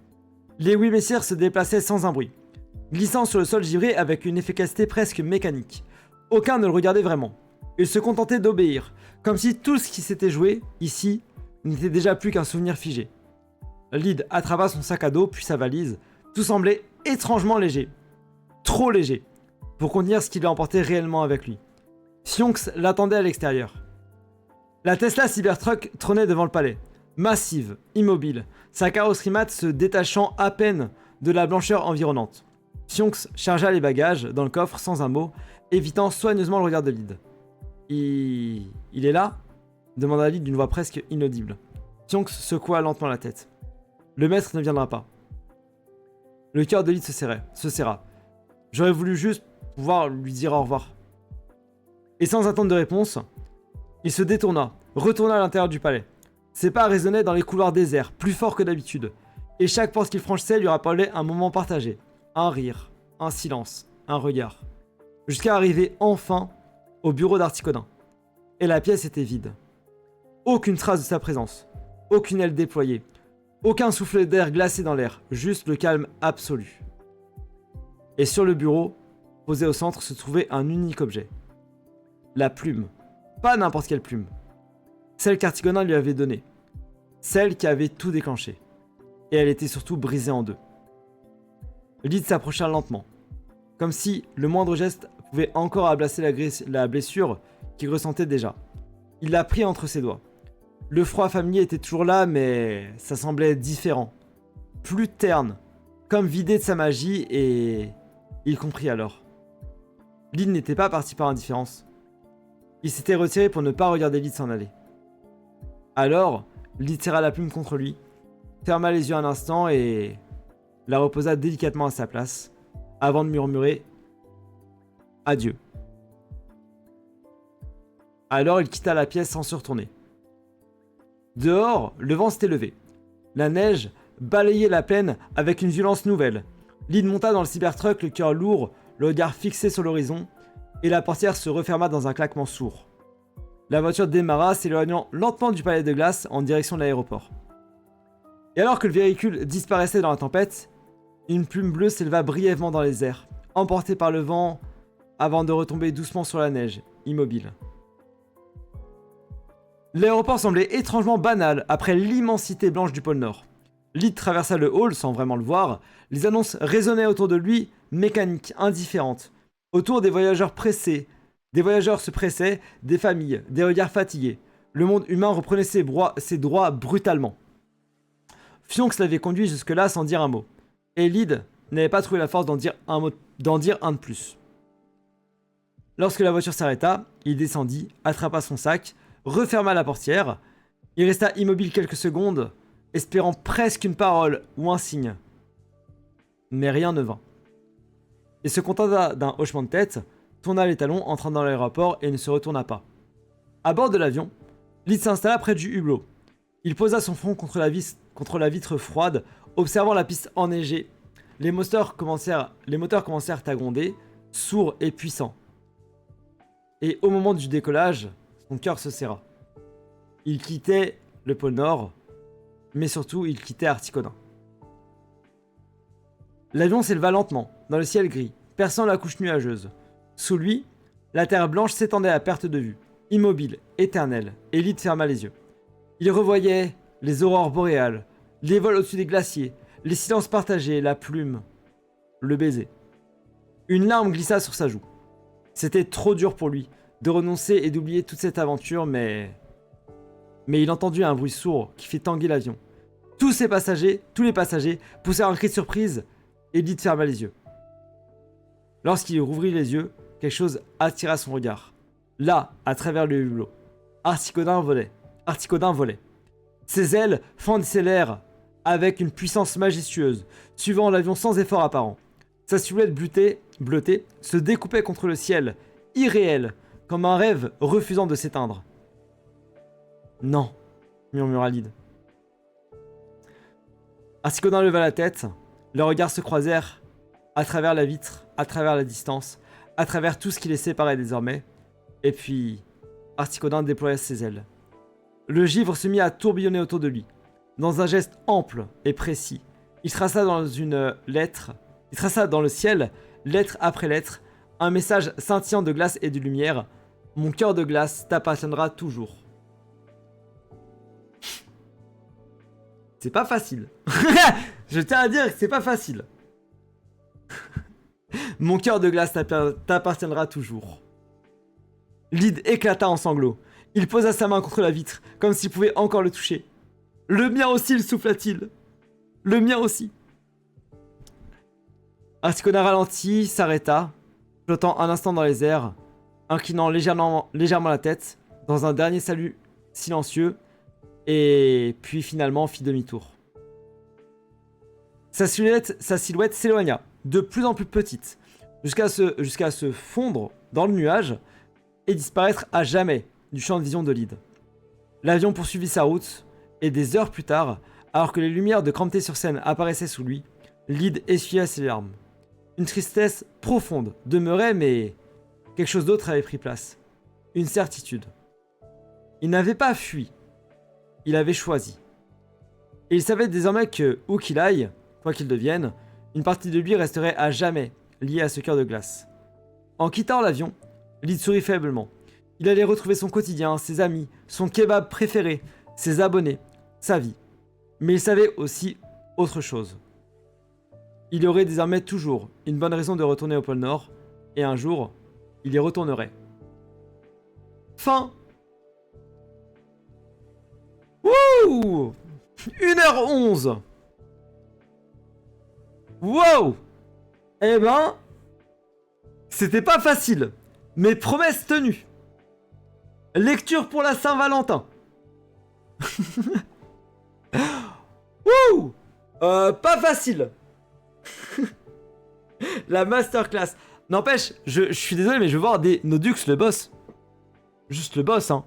Les huit messieurs se déplaçaient sans un bruit, glissant sur le sol givré avec une efficacité presque mécanique. Aucun ne le regardait vraiment. Ils se contentaient d'obéir, comme si tout ce qui s'était joué, ici, n'était déjà plus qu'un souvenir figé. Lyd attrapa son sac à dos puis sa valise. Tout semblait étrangement léger. Trop léger, pour contenir ce qu'il emportait réellement avec lui. Fionx l'attendait à l'extérieur. La Tesla Cybertruck trônait devant le palais, massive, immobile, sa carrosserie mate se détachant à peine de la blancheur environnante. Fionx chargea les bagages dans le coffre sans un mot, évitant soigneusement le regard de Lyd. Il est là ? Demanda Lyd d'une voix presque inaudible. Fionx secoua lentement la tête. Le maître ne viendra pas. Le cœur de Lyd se serra. J'aurais voulu juste pouvoir lui dire au revoir. Et sans attendre de réponse, il se détourna, retourna à l'intérieur du palais. Ses pas résonnaient dans les couloirs déserts, plus fort que d'habitude, et chaque porte qu'il franchissait lui rappelait un moment partagé. Un rire, un silence, un regard. Jusqu'à arriver enfin au bureau d'Articodin. Et la pièce était vide. Aucune trace de sa présence, aucune aile déployée, aucun souffle d'air glacé dans l'air, juste le calme absolu. Et sur le bureau, posé au centre, se trouvait un unique objet. La plume. Pas n'importe quelle plume. Celle qu'Artigonin lui avait donnée. Celle qui avait tout déclenché. Et elle était surtout brisée en deux. Lyd s'approcha lentement, comme si le moindre geste pouvait encore ablacer la blessure qu'il ressentait déjà. Il la prit entre ses doigts. Le froid familier était toujours là, mais ça semblait différent. Plus terne, comme vidé de sa magie, et il comprit alors. Lyd n'était pas parti par indifférence. Il s'était retiré pour ne pas regarder Lyd s'en aller. Alors, Lyd serra la plume contre lui, ferma les yeux un instant et la reposa délicatement à sa place, avant de murmurer « Adieu ». Alors il quitta la pièce sans se retourner. Dehors, le vent s'était levé. La neige balayait la plaine avec une violence nouvelle. Lyd monta dans le Cybertruck, le cœur lourd, le regard fixé sur l'horizon, et la portière se referma dans un claquement sourd. La voiture démarra, s'éloignant lentement du palais de glace en direction de l'aéroport. Et alors que le véhicule disparaissait dans la tempête, une plume bleue s'éleva brièvement dans les airs, emportée par le vent avant de retomber doucement sur la neige, immobile. L'aéroport semblait étrangement banal après l'immensité blanche du pôle Nord. Lyd traversa le hall sans vraiment le voir, les annonces résonnaient autour de lui, mécaniques, indifférentes. Autour des voyageurs pressés, des voyageurs se pressaient, des familles, des regards fatigués. Le monde humain reprenait ses droits brutalement. Fionx l'avait conduit jusque-là sans dire un mot. Et Lyd n'avait pas trouvé la force d'en dire un de plus. Lorsque la voiture s'arrêta, il descendit, attrapa son sac, referma la portière. Il resta immobile quelques secondes, espérant presque une parole ou un signe. Mais rien ne vint. Il se contenta d'un hochement de tête, tourna les talons, entrant dans l'aéroport et ne se retourna pas. À bord de l'avion, Lyd s'installa près du hublot. Il posa son front contre la vitre froide, observant la piste enneigée. Les moteurs commencèrent à gronder, sourds et puissants. Et au moment du décollage, son cœur se serra. Il quittait le pôle Nord, mais surtout il quittait Articodin. L'avion s'éleva lentement, dans le ciel gris, perçant la couche nuageuse. Sous lui, la terre blanche s'étendait à perte de vue, immobile, éternelle, et Lyd ferma les yeux. Il revoyait les aurores boréales, les vols au-dessus des glaciers, les silences partagés, la plume, le baiser. Une larme glissa sur sa joue. C'était trop dur pour lui de renoncer et d'oublier toute cette aventure, mais il entendit un bruit sourd qui fit tanguer l'avion. Tous les passagers poussèrent un cri de surprise et Lyd ferma les yeux. Lorsqu'il rouvrit les yeux, quelque chose attira son regard. Là, à travers le hublot, Articodin volait. Ses ailes fendissaient l'air avec une puissance majestueuse, suivant l'avion sans effort apparent. Sa silhouette bleutée se découpait contre le ciel, irréel, comme un rêve refusant de s'éteindre. « Non », murmura Lyd. Articodin leva la tête, leurs regards se croisèrent à travers la vitre, à travers la distance, à travers tout ce qui les séparait désormais, et puis Articodin déploya ses ailes. Le givre se mit à tourbillonner autour de lui, dans un geste ample et précis, Il traça dans une lettre, il traça dans le ciel, lettre après lettre, un message scintillant de glace et de lumière. Mon cœur de glace t'appartiendra toujours. C'est pas facile. Je tiens à dire que c'est pas facile. Mon cœur de glace t'appartiendra toujours. Lyd éclata en sanglots. Il posa sa main contre la vitre, comme s'il pouvait encore le toucher. Le mien aussi, il souffla-t-il. Le mien aussi. Articona ralentit, s'arrêta, flottant un instant dans les airs, inclinant légèrement la tête, dans un dernier salut silencieux, et puis finalement fit demi-tour. Sa silhouette s'éloigna, de plus en plus petite, jusqu'à se fondre dans le nuage et disparaître à jamais du champ de vision de Lyd. L'avion poursuivit sa route, et des heures plus tard, alors que les lumières de Crampté-sur-Seine apparaissaient sous lui, Lyd essuya ses larmes. Une tristesse profonde demeurait, mais quelque chose d'autre avait pris place. Une certitude. Il n'avait pas fui. Il avait choisi. Et il savait désormais que, où qu'il aille, quoi qu'il devienne, une partie de lui resterait à jamais liée à ce cœur de glace. En quittant l'avion, Lyd sourit faiblement. Il allait retrouver son quotidien, ses amis, son kebab préféré, ses abonnés, sa vie. Mais il savait aussi autre chose. Il y aurait désormais toujours une bonne raison de retourner au pôle Nord, et un jour, il y retournerait. Fin. Wouh 1h11. Wow. Eh ben, c'était pas facile, mais promesse tenue. Lecture pour la Saint-Valentin. Wouh pas facile. La masterclass. N'empêche, je suis désolé, mais je veux voir des Nodux, le boss. Juste le boss, hein.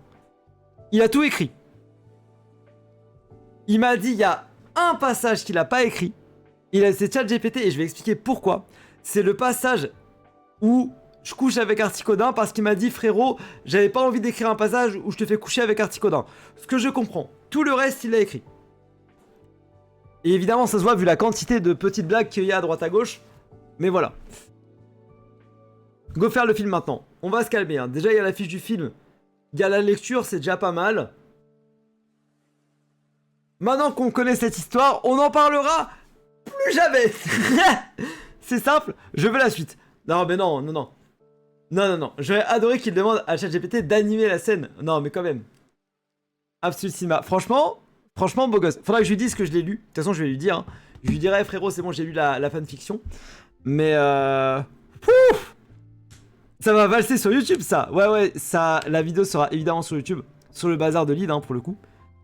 Il a tout écrit. Il m'a dit, il y a un passage qu'il a pas écrit. C'est ChatGPT et je vais expliquer pourquoi. C'est le passage où je couche avec Articodin parce qu'il m'a dit, frérot, j'avais pas envie d'écrire un passage où je te fais coucher avec Articodin. Ce que je comprends. Tout le reste, il l'a écrit. Et évidemment, ça se voit vu la quantité de petites blagues qu'il y a à droite à gauche. Mais voilà. Go faire le film maintenant. On va se calmer. Hein. Déjà, il y a la fiche du film. Il y a la lecture, c'est déjà pas mal. Maintenant qu'on connaît cette histoire, on n'en parlera plus jamais. C'est simple, je veux la suite. Non, mais non. Non. J'aurais adoré qu'il demande à ChatGPT d'animer la scène. Non, mais quand même. Absolute Cinema. Franchement, beau gosse. Faudra que je lui dise que je l'ai lu. De toute façon, je vais lui dire. Hein. Je lui dirai, frérot, c'est bon, j'ai lu la fanfiction. Mais pouf, ça va valser sur YouTube, ça. Ouais, ça. La vidéo sera évidemment sur YouTube. Sur le bazar de Lyd, hein, pour le coup.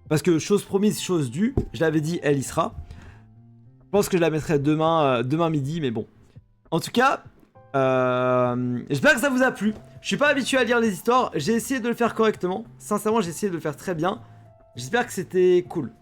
Parce que chose promise, chose due. Je l'avais dit, elle y sera. Je pense que je la mettrai demain midi, mais bon. En tout cas, j'espère que ça vous a plu. Je suis pas habitué à lire les histoires. J'ai essayé de le faire correctement. Sincèrement, j'ai essayé de le faire très bien. J'espère que c'était cool.